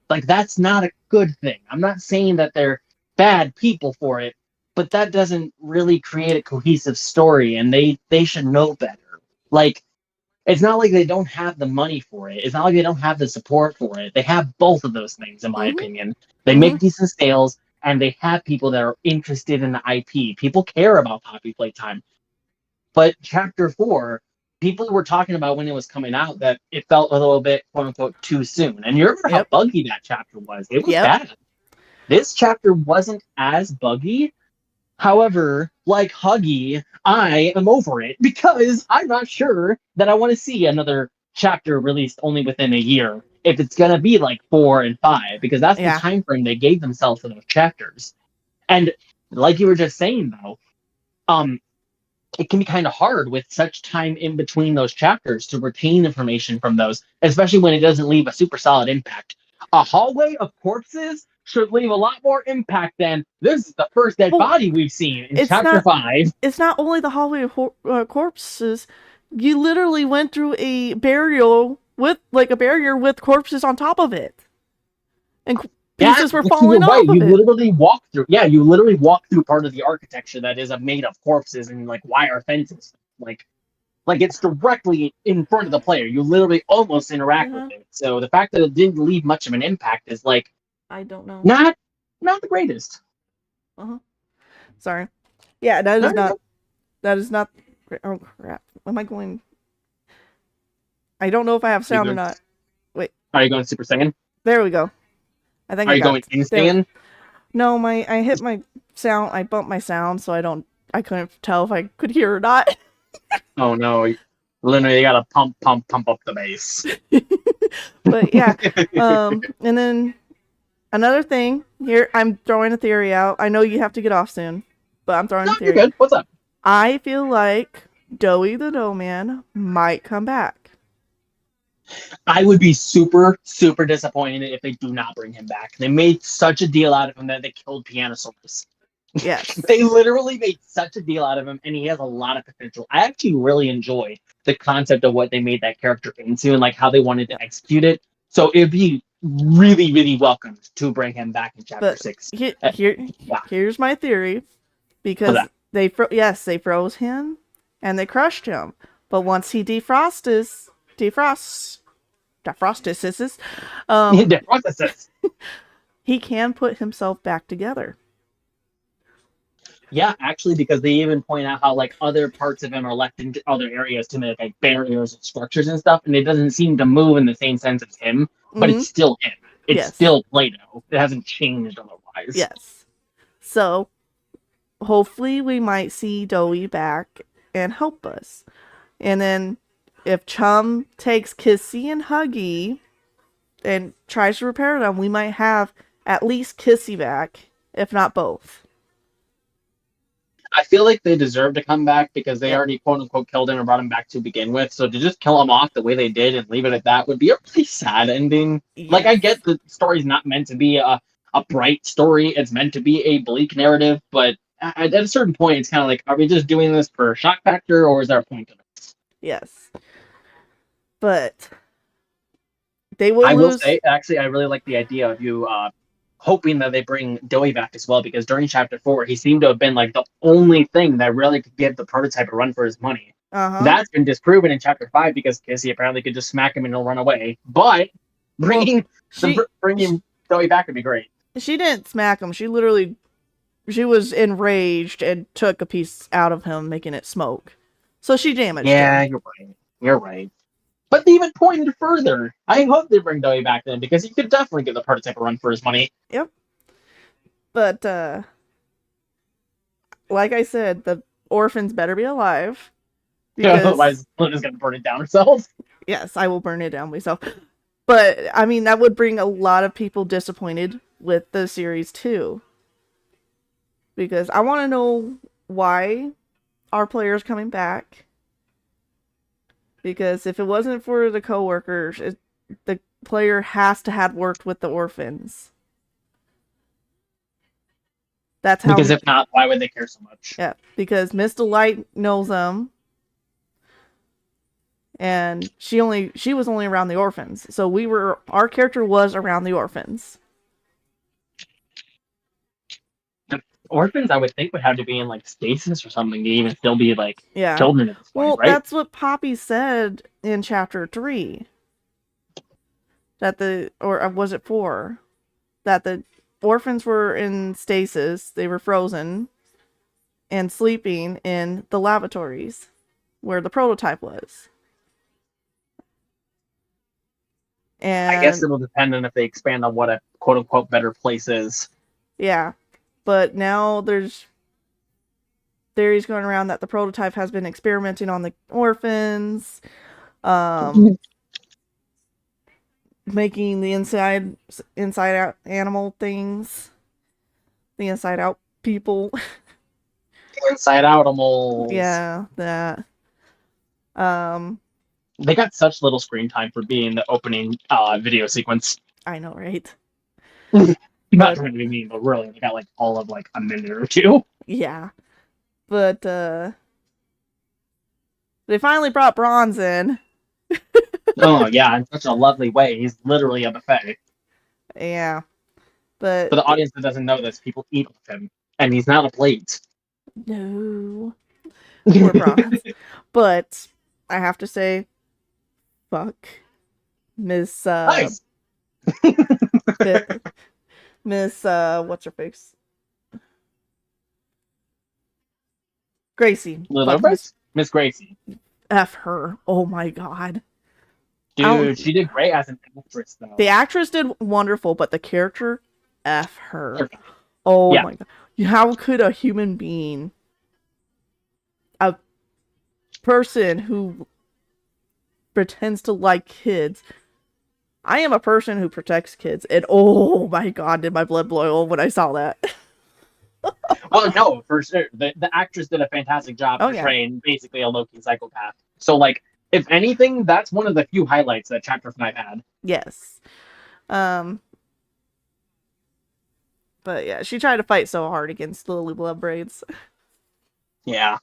Like, that's not a good thing. I'm not saying that they're bad people for it, but that doesn't really create a cohesive story, and they should know better. Like, it's not like they don't have the money for it. It's not like they don't have the support for it. They have both of those things, in my opinion. They make decent sales, and they have people that are interested in the IP. People care about Poppy Playtime. But chapter 4, people were talking about when it was coming out that it felt a little bit, quote unquote, too soon. And you remember how buggy that chapter was? It was bad. This chapter wasn't as buggy. However, like Huggy, I am over it because I'm not sure that I want to see another chapter released only within a year. If it's going to be like 4 and 5, because that's the time frame they gave themselves for those chapters. And like you were just saying, though, it can be kind of hard with such time in between those chapters to retain information from those, especially when it doesn't leave a super solid impact. A hallway of corpses should leave a lot more impact than this is the first dead body we've seen in chapter 5. It's not only the hallway of corpses. You literally went through a burial with corpses on top of it, and pieces were falling off of it. You literally walked through part of the architecture that is made of corpses and like wire fences. Like it's directly in front of the player. You literally almost interact with it. So the fact that it didn't leave much of an impact is like, I don't know. Not the greatest. Sorry. Yeah, that is not. Oh crap! Am I going? I don't know if I have sound or not. Wait. Are you going super singing? There we go. I think. Are you going in singing? No, I hit my sound. I bumped my sound, so I couldn't tell if I could hear or not. Oh no! Literally, you gotta pump up the bass. But yeah, and then. Another thing, here, I'm throwing a theory out. I know you have to get off soon, but I'm throwing a theory. You're good. What's up? I feel like Doughy the Dough Man might come back. I would be super, super disappointed if they do not bring him back. They made such a deal out of him that they killed Pianosaurus. Yes. They literally made such a deal out of him, and he has a lot of potential. I actually really enjoy the concept of what they made that character into and like how they wanted to execute it. So it'd be really, really welcome to bring him back in chapter 6. Here's my theory, because they froze him and they crushed him, but once he defrosts, he can put himself back together. Yeah, actually, because they even point out how like other parts of him are left in other areas to make like barriers and structures and stuff, and it doesn't seem to move in the same sense as him, but it's still him. It's still Play-Doh. It hasn't changed otherwise. Yes. So, hopefully we might see Doughy back and help us. And then, if Chum takes Kissy and Huggy and tries to repair them, we might have at least Kissy back, if not both. I feel like they deserve to come back because they already quote unquote killed him and brought him back to begin with. So to just kill him off the way they did and leave it at that would be a pretty sad ending. Yes. Like I get the story's not meant to be a bright story. It's meant to be a bleak narrative, but at a certain point it's kind of like, are we just doing this for shock factor or is there a point to this? Yes. But they will I will say, actually, I really like the idea of you hoping that they bring Doughy back as well, because during chapter 4 he seemed to have been like the only thing that really could give the prototype a run for his money. That's been disproven in chapter 5 because Kissy apparently could just smack him and he'll run away, but bringing Doughy back would be great. She didn't smack him. She was enraged and took a piece out of him, making it smoke, so she damaged him. You're right. You're right. But they even pointed further. I hope they bring Dewey back then, because he could definitely get the prototype a run for his money. Yep. But, like I said, the orphans better be alive. Because otherwise, Luna's going to burn it down herself. Yes, I will burn it down myself. But, I mean, that would bring a lot of people disappointed with the series, too. Because I want to know why our player's coming back. Because if it wasn't for the co-workers, the player has to have worked with the orphans. That's how. Because if not, why would they care so much? Yeah, because Miss Delight knows them. And she was only around the orphans. So our character was around the orphans. Orphans, I would think, would have to be in like stasis or something to even still be like children at this point, right? That's what Poppy said in chapter 3. Or was it 4? That the orphans were in stasis, they were frozen, and sleeping in the lavatories where the prototype was. And I guess it'll depend on if they expand on what a quote-unquote better place is. Yeah. But now there's theories going around that the prototype has been experimenting on the orphans, making the inside out animal things, the inside out people. Inside out animals. Yeah, that. They got such little screen time for being the opening video sequence. I know, right? Not trying to be mean, but really, they got like all of like a minute or two. Yeah. But they finally brought Bronze in. Oh yeah, in such a lovely way. He's literally a buffet. Yeah. But for the audience that doesn't know this, people eat with him. And he's not a plate. No. Poor Bronze. But I have to say, fuck Miss Nice. Miss what's her face? Gracie. Miss Gracie. F her. Oh my god. Dude, she did great as an actress, though. The actress did wonderful, but the character, F her. Oh my god. How could a human being, a person who pretends to like kids, I am a person who protects kids, and oh my god, did my blood boil when I saw that. Well, no, for sure. The actress did a fantastic job portraying basically a Loki psychopath. So, like, if anything, that's one of the few highlights that Chapter 5 had. Yes. But yeah, she tried to fight so hard against Lily Bloodbraids. Yeah.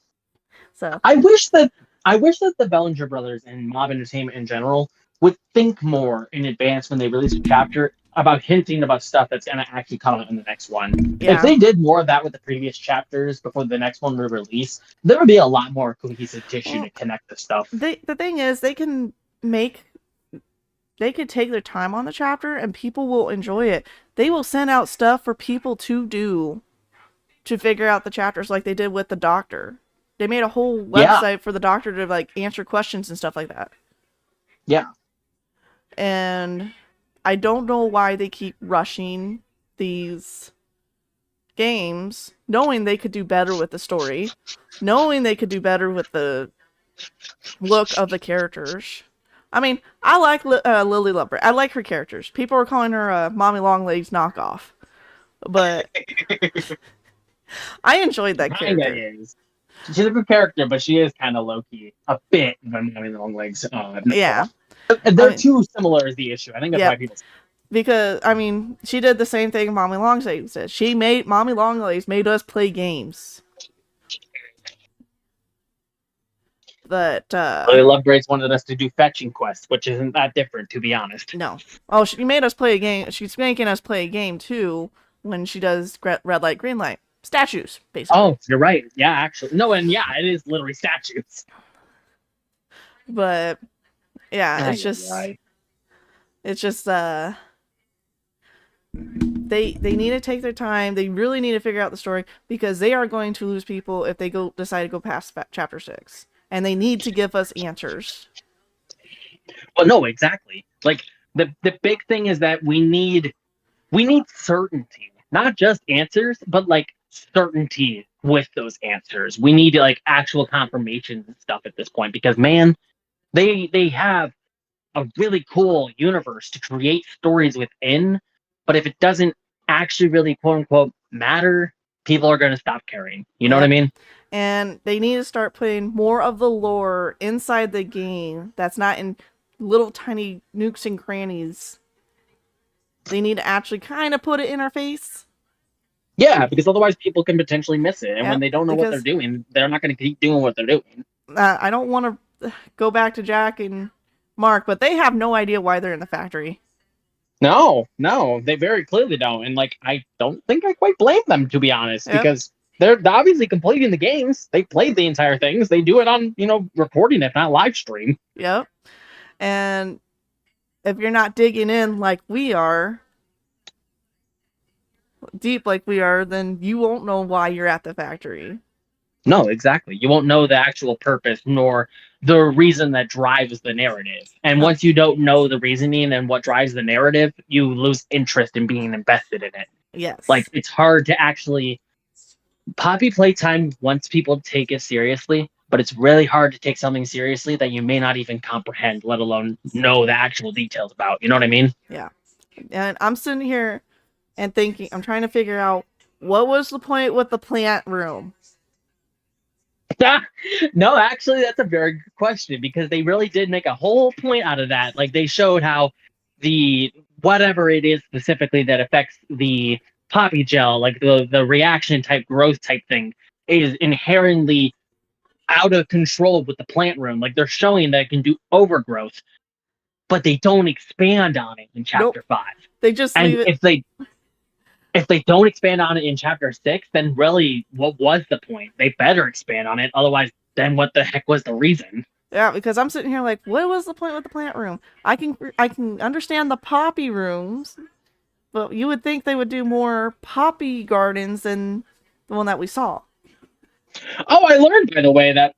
So I wish that the Bellinger brothers and Mob Entertainment in general would think more in advance when they release a chapter about hinting about stuff that's going to actually come out in the next one. Yeah. If they did more of that with the previous chapters before the next one would release, there would be a lot more cohesive tissue to connect the stuff. The thing is, they could take their time on the chapter and people will enjoy it. They will send out stuff for people to do to figure out the chapters, like they did with the Doctor. They made a whole website for the Doctor to like answer questions and stuff like that. Yeah. And I don't know why they keep rushing these games, knowing they could do better with the story, knowing they could do better with the look of the characters. I mean, I like Lily Lovebright. I like her characters. People are calling her Mommy Longlegs knockoff, but I enjoyed that character. She's a good character, but she is kind of low-key. A bit of Mommy Longlegs. Yeah. They're too similar is the issue. I think that's why people... Because, I mean, she did the same thing Mommy Longlegs did. Mommy Longlegs made us play games. But, Lily Lovebraids wanted us to do fetching quests, which isn't that different, to be honest. No. Oh, she made us play a game. She's making us play a game, too, when she does red light, green light. Statues, basically. Oh, you're right. Yeah, actually. No, and yeah, it is literally statues. But, yeah, it's just... It's just, they need to take their time. They really need to figure out the story, because they are going to lose people if they decide to go past chapter 6. And they need to give us answers. Well, no, exactly. Like the big thing is that we need certainty, not just answers, but like certainty with those answers. We need like actual confirmations and stuff at this point because man, they have a really cool universe to create stories within, but if it doesn't actually really quote unquote matter, people are going to stop caring. You know what I Yep. mean? And they need to start putting more of the lore inside the game that's not in little tiny nooks and crannies. They need to actually kind of put it in our face. Yeah, because otherwise people can potentially miss it, and when Yep, they don't know what they're because doing, they're not going to keep doing what they're doing. I don't want to go back to Jack and Mark, but they have no idea why they're in the factory. No, no, they very clearly don't, and like I don't think I quite blame them to be honest, Yep. because they're obviously completing the games. They played the entire things. They do it on recording, if not live stream. Yep. And if you're not digging in like we are, deep like we are, then you won't know why you're at the factory. No, exactly. You won't know the actual purpose nor the reason that drives the narrative. And No. once you don't know the reasoning and what drives the narrative, you lose interest in being invested in it. Yes. Like it's hard to actually Poppy Playtime wants people to take it seriously, but it's really hard to take something seriously that you may not even comprehend, let alone know the actual details about. You know what I mean? Yeah. And I'm sitting here and thinking, I'm trying to figure out what was the point with the plant room? No, actually, that's a very good question because they really did make a whole point out of that. Like they showed how the whatever it is specifically that affects the poppy gel, like the reaction type growth type thing, is inherently out of control with the plant room. Like they're showing that it can do overgrowth, but they don't expand on it in chapter 5. They just And leave it. if they don't expand on it in chapter 6, then really, what was the point? They better expand on it. Otherwise, then what the heck was the reason? Yeah, because I'm sitting here like, what was the point with the plant room? I can understand the poppy rooms, but you would think they would do more poppy gardens than the one that we saw. Oh, I learned, by the way, that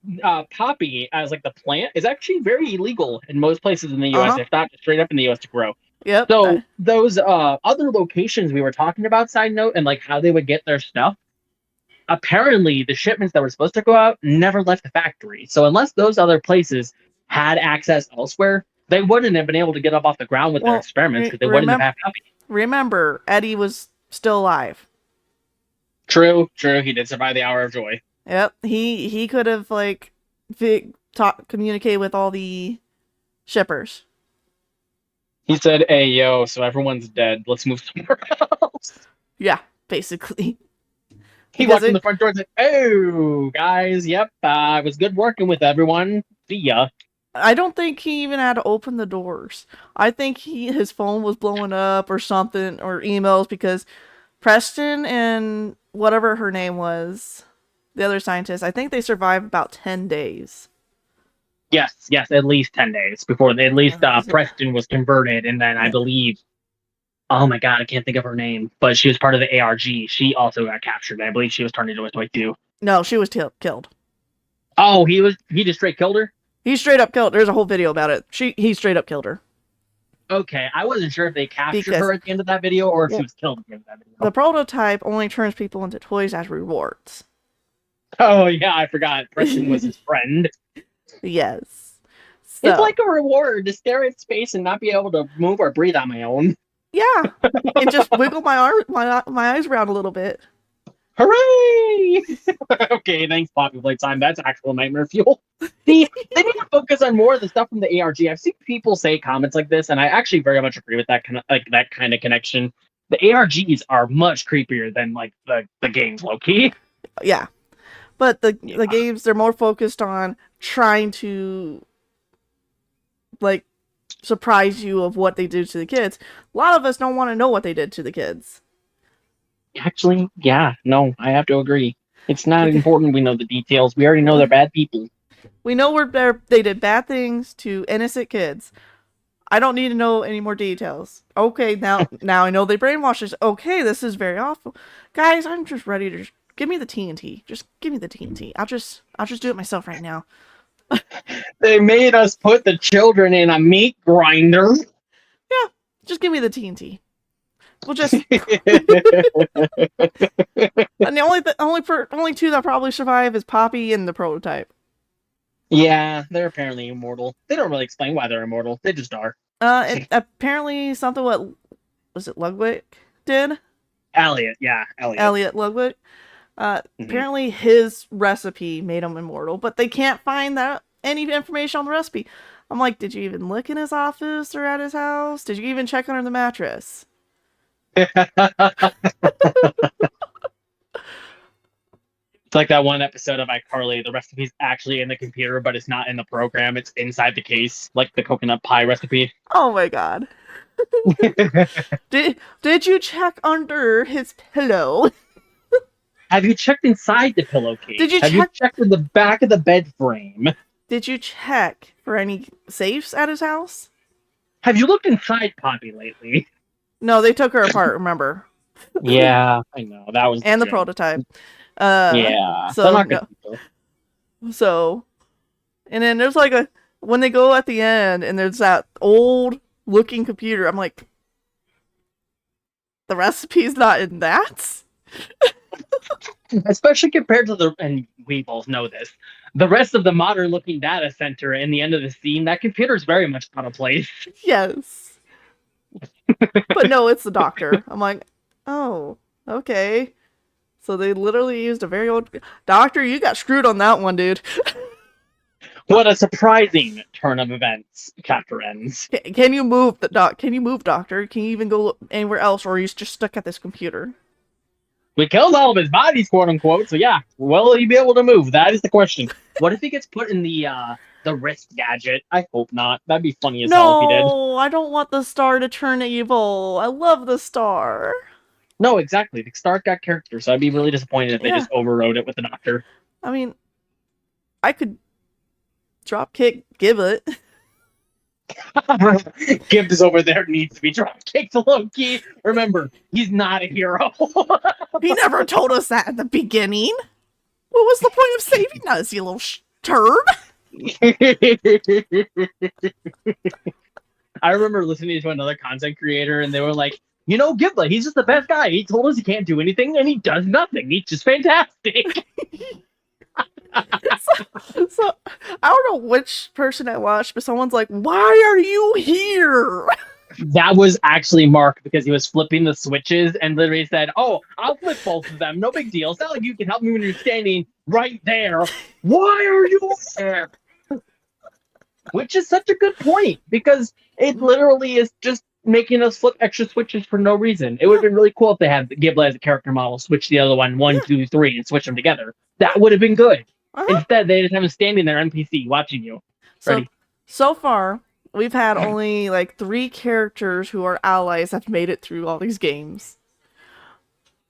poppy, as like the plant, is actually very illegal in most places in the U.S., if not straight up in the U.S. to grow. Yep. So those other locations we were talking about, side note, and like how they would get their stuff, apparently the shipments that were supposed to go out never left the factory. So unless those other places had access elsewhere, they wouldn't have been able to get up off the ground with their experiments because they wouldn't have had poppy. Remember, Eddie was still alive. True. He did survive the hour of joy. Yep. He could have like communicated with all the shippers. He said, "Hey, yo, so everyone's dead. Let's move somewhere else." Yeah, basically. He walked in the front door and said, "Oh, guys, yep, it was good working with everyone. See ya." I don't think he even had to open the doors. I think his phone was blowing up or something, or emails, because Preston and whatever her name was, the other scientist, I think they survived about 10 days. Yes, at least 10 days before at least Preston was converted, and then I believe, oh my god, I can't think of her name, but she was part of the ARG. She also got captured. I believe she was turned into a toy too. No, she was killed. Oh, he just straight killed her? He straight up killed. There's a whole video about it. He straight up killed her. Okay, I wasn't sure if they captured her at the end of that video or if she was killed at the end of that video. The prototype only turns people into toys as rewards. Oh yeah, I forgot. Preston was his friend. Yes. So, it's like a reward to stare at space and not be able to move or breathe on my own. Yeah, and just wiggle my eyes around a little bit. Hooray! Okay, thanks, Poppy Playtime. That's actual nightmare fuel. They need to focus on more of the stuff from the ARG. I've seen people say comments like this, and I actually very much agree with that kind of connection. The ARGs are much creepier than like the games, low key. Yeah, but the games, they're more focused on trying to like surprise you of what they did to the kids. A lot of us don't want to know what they did to the kids. Actually, yeah, no, I have to agree. It's not important we know the details. We already know they're bad people. We know they did bad things to innocent kids. I don't need to know any more details. Okay, now I know they brainwashed us. Okay, this is very awful. Guys, I'm just ready to give me the TNT. Just give me the TNT. I'll just do it myself right now. They made us put the children in a meat grinder. Yeah, just give me the TNT. We'll just. And the only two that probably survive is Poppy and the prototype. Yeah, they're apparently immortal. They don't really explain why they're immortal. They just are. Apparently something what was it Ludwig did? Elliot, yeah, Elliot. Elliot Ludwig. Apparently his recipe made him immortal, but they can't find any information on the recipe. I'm like, did you even look in his office or at his house? Did you even check under the mattress? It's like that one episode of iCarly. The recipe's actually in the computer, but it's not in the program. It's inside the case, like the coconut pie recipe. Oh my god. Did you check under his pillow? Have you checked inside the pillowcase? Have you checked in the back of the bed frame? Did you check for any safes at his house? Have you looked inside Poppy lately? No, they took her apart, remember? Yeah, I know. That was and the prototype. Yeah. So, not good so, and then there's like when they go at the end and there's that old looking computer, I'm like, the recipe's not in that? Especially compared to and we both know this, the rest of the modern looking data center in the end of the scene, that computer's very much out of place. Yes. But no, it's the doctor. I'm like, oh, okay. So they literally used a very old doctor. You got screwed on that one, dude. What a surprising turn of events. Chapter ends. Can you move Can you move, doctor? Can you even go anywhere else, or are you just stuck at this computer? We killed all of his bodies, quote unquote. So yeah, will he be able to move? That is the question. What if he gets put in the wrist gadget? I hope not. That'd be funny as hell if he did. No, I don't want the star to turn evil. I love the star. No, exactly. The star got character, so I'd be really disappointed if they just overrode it with the doctor. I mean, I could dropkick Giblet. Gibbs over there needs to be drop kicked low-key. Remember, he's not a hero. He never told us that at the beginning. What was the point of saving us, you little turd? I remember listening to another content creator, and they were like, you know, Giblet, he's just the best guy. He told us he can't do anything, and he does nothing. He's just fantastic. So I don't know which person I watched, but someone's like, why are you here? That was actually Mark, because he was flipping the switches and literally said, oh, I'll flip both of them. No big deal. It's not like you can help me when you're standing right there. Why are you there? Which is such a good point, because it literally is just making us flip extra switches for no reason. It would have been really cool if they had Giblet as a character model, switch the other one, 1, 2, 3, and switch them together. That would have been good. Instead, they just have him standing there, NPC, watching you. Ready. So far, we've had only like 3 characters who are allies have made it through all these games.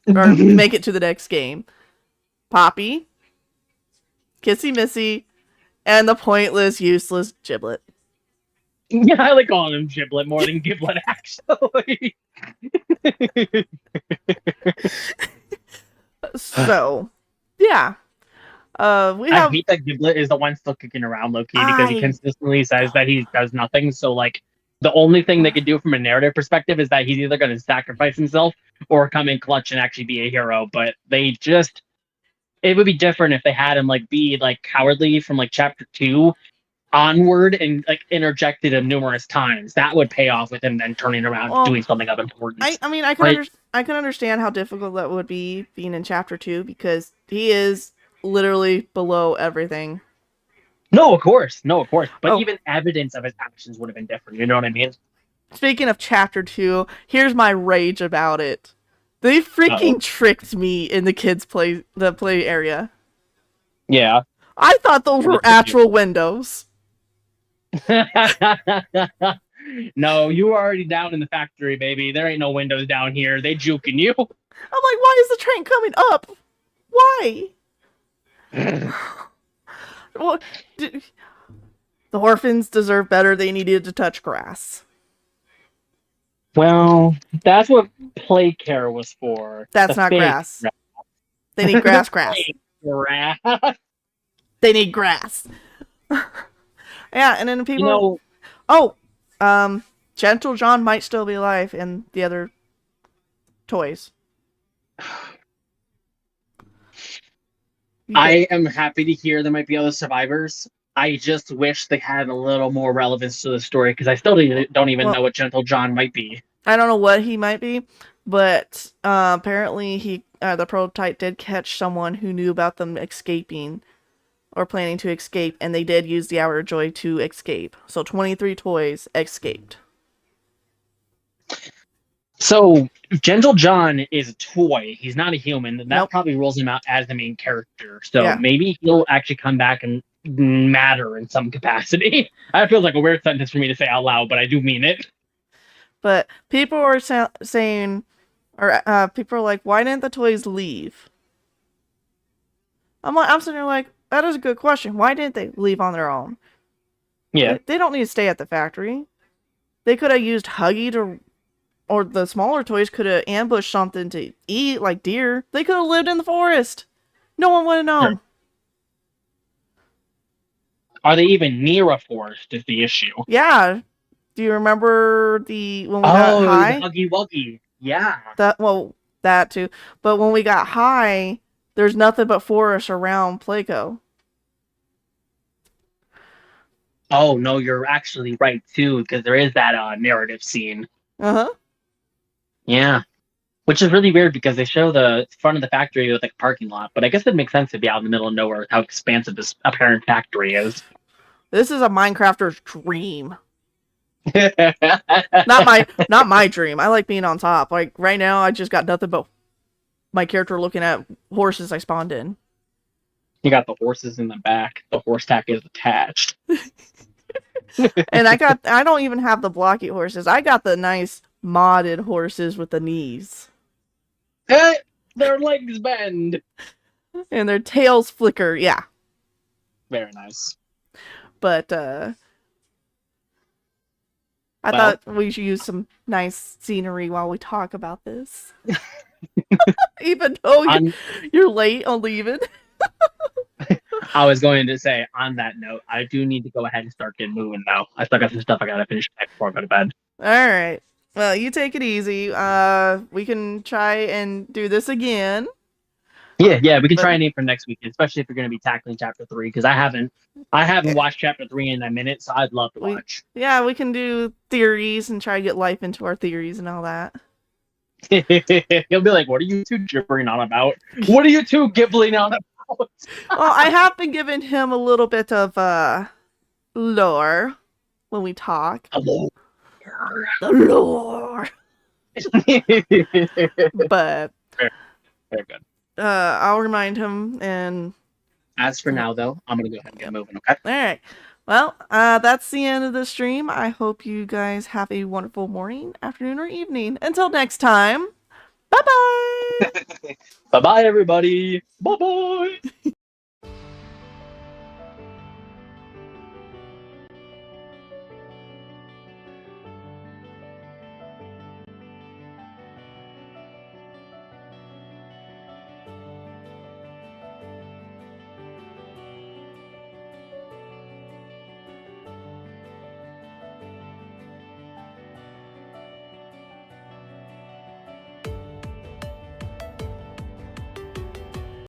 Or make it to the next game. Poppy, Kissy Missy, and the pointless, useless Giblet. Yeah, I like calling him Giblet more than Giblet, actually. So, yeah. I hate that Giblet is the one still kicking around low-key because he consistently says that he does nothing. So, like, the only thing they could do from a narrative perspective is that he's either going to sacrifice himself or come in clutch and actually be a hero. But it would be different if they had him, like, be, like, cowardly from, like, chapter 2 onward and, like, interjected him numerous times. That would pay off with him then turning around and doing something of importance. I mean, I can understand how difficult that would be being in chapter 2 because he is literally below everything. No, of course. But even evidence of his actions would have been different. You know what I mean? Speaking of chapter 2, here's my rage about it. They freaking tricked me in the kids' play area. Yeah. I thought those were actual windows. No, you were already down in the factory, baby. There ain't no windows down here. They juking you. I'm like, why is the train coming up? Why? Well, the orphans deserve better. They needed to touch grass. Well, that's what play care was for. That's not grass. They need grass. Grass. They need grass. Yeah, and then people. Gentle John might still be alive in the other toys. I am happy to hear there might be other survivors. I just wish they had a little more relevance to the story because I still don't even know what Gentle John might be. I don't know what he might be, but apparently the prototype did catch someone who knew about them escaping or planning to escape, and they did use the Hour of Joy to escape. So 23 toys escaped. So, Gentle John is a toy. He's not a human. That probably rules him out as the main character. So maybe he'll actually come back and matter in some capacity. That feels like a weird sentence for me to say out loud, but I do mean it. But people are saying, or people are like, why didn't the toys leave? I'm sitting there like, that is a good question. Why didn't they leave on their own? Yeah. They don't need to stay at the factory. They could have used Huggy or the smaller toys could have ambushed something to eat, like deer. They could have lived in the forest. No one would have known. Sure. Are they even near a forest is the issue. Yeah. Do you remember when we got high? Huggy Wuggy. Yeah. That too. But when we got high, there's nothing but forest around Placo. Oh, no, you're actually right, too, because there is that narrative scene. Uh-huh. Yeah. Which is really weird because they show the front of the factory with like a parking lot, but I guess it makes sense to be out in the middle of nowhere with how expansive this apparent factory is. This is a Minecrafter's dream. not my dream. I like being on top. Like right now I just got nothing but my character looking at horses I spawned in. You got the horses in the back. The horse tack is attached. And I don't even have the blocky horses. I got the nice modded horses with the knees. Their legs bend. And their tails flicker. Yeah. Very nice. But I thought we should use some nice scenery while we talk about this. Even though you're late on leaving. I was going to say, on that note, I do need to go ahead and start getting moving now. I still got some stuff I gotta finish before I go to bed. Alright. Well, you take it easy. We can try and do this again. Yeah, we can try and aim for next week, especially if you're going to be tackling chapter 3, because I haven't watched chapter 3 in a minute, so I'd love to watch. Yeah, we can do theories and try to get life into our theories and all that. He'll be like, what are you two gibbering on about? What are you two gibbling on about? Well, I have been giving him a little bit of lore when we talk. The lore. But very good. I'll remind him. And as for now, though, I'm gonna go ahead and get moving. Okay. All right. Well, that's the end of the stream. I hope you guys have a wonderful morning, afternoon, or evening. Until next time. Bye bye. Bye bye, everybody. Bye bye.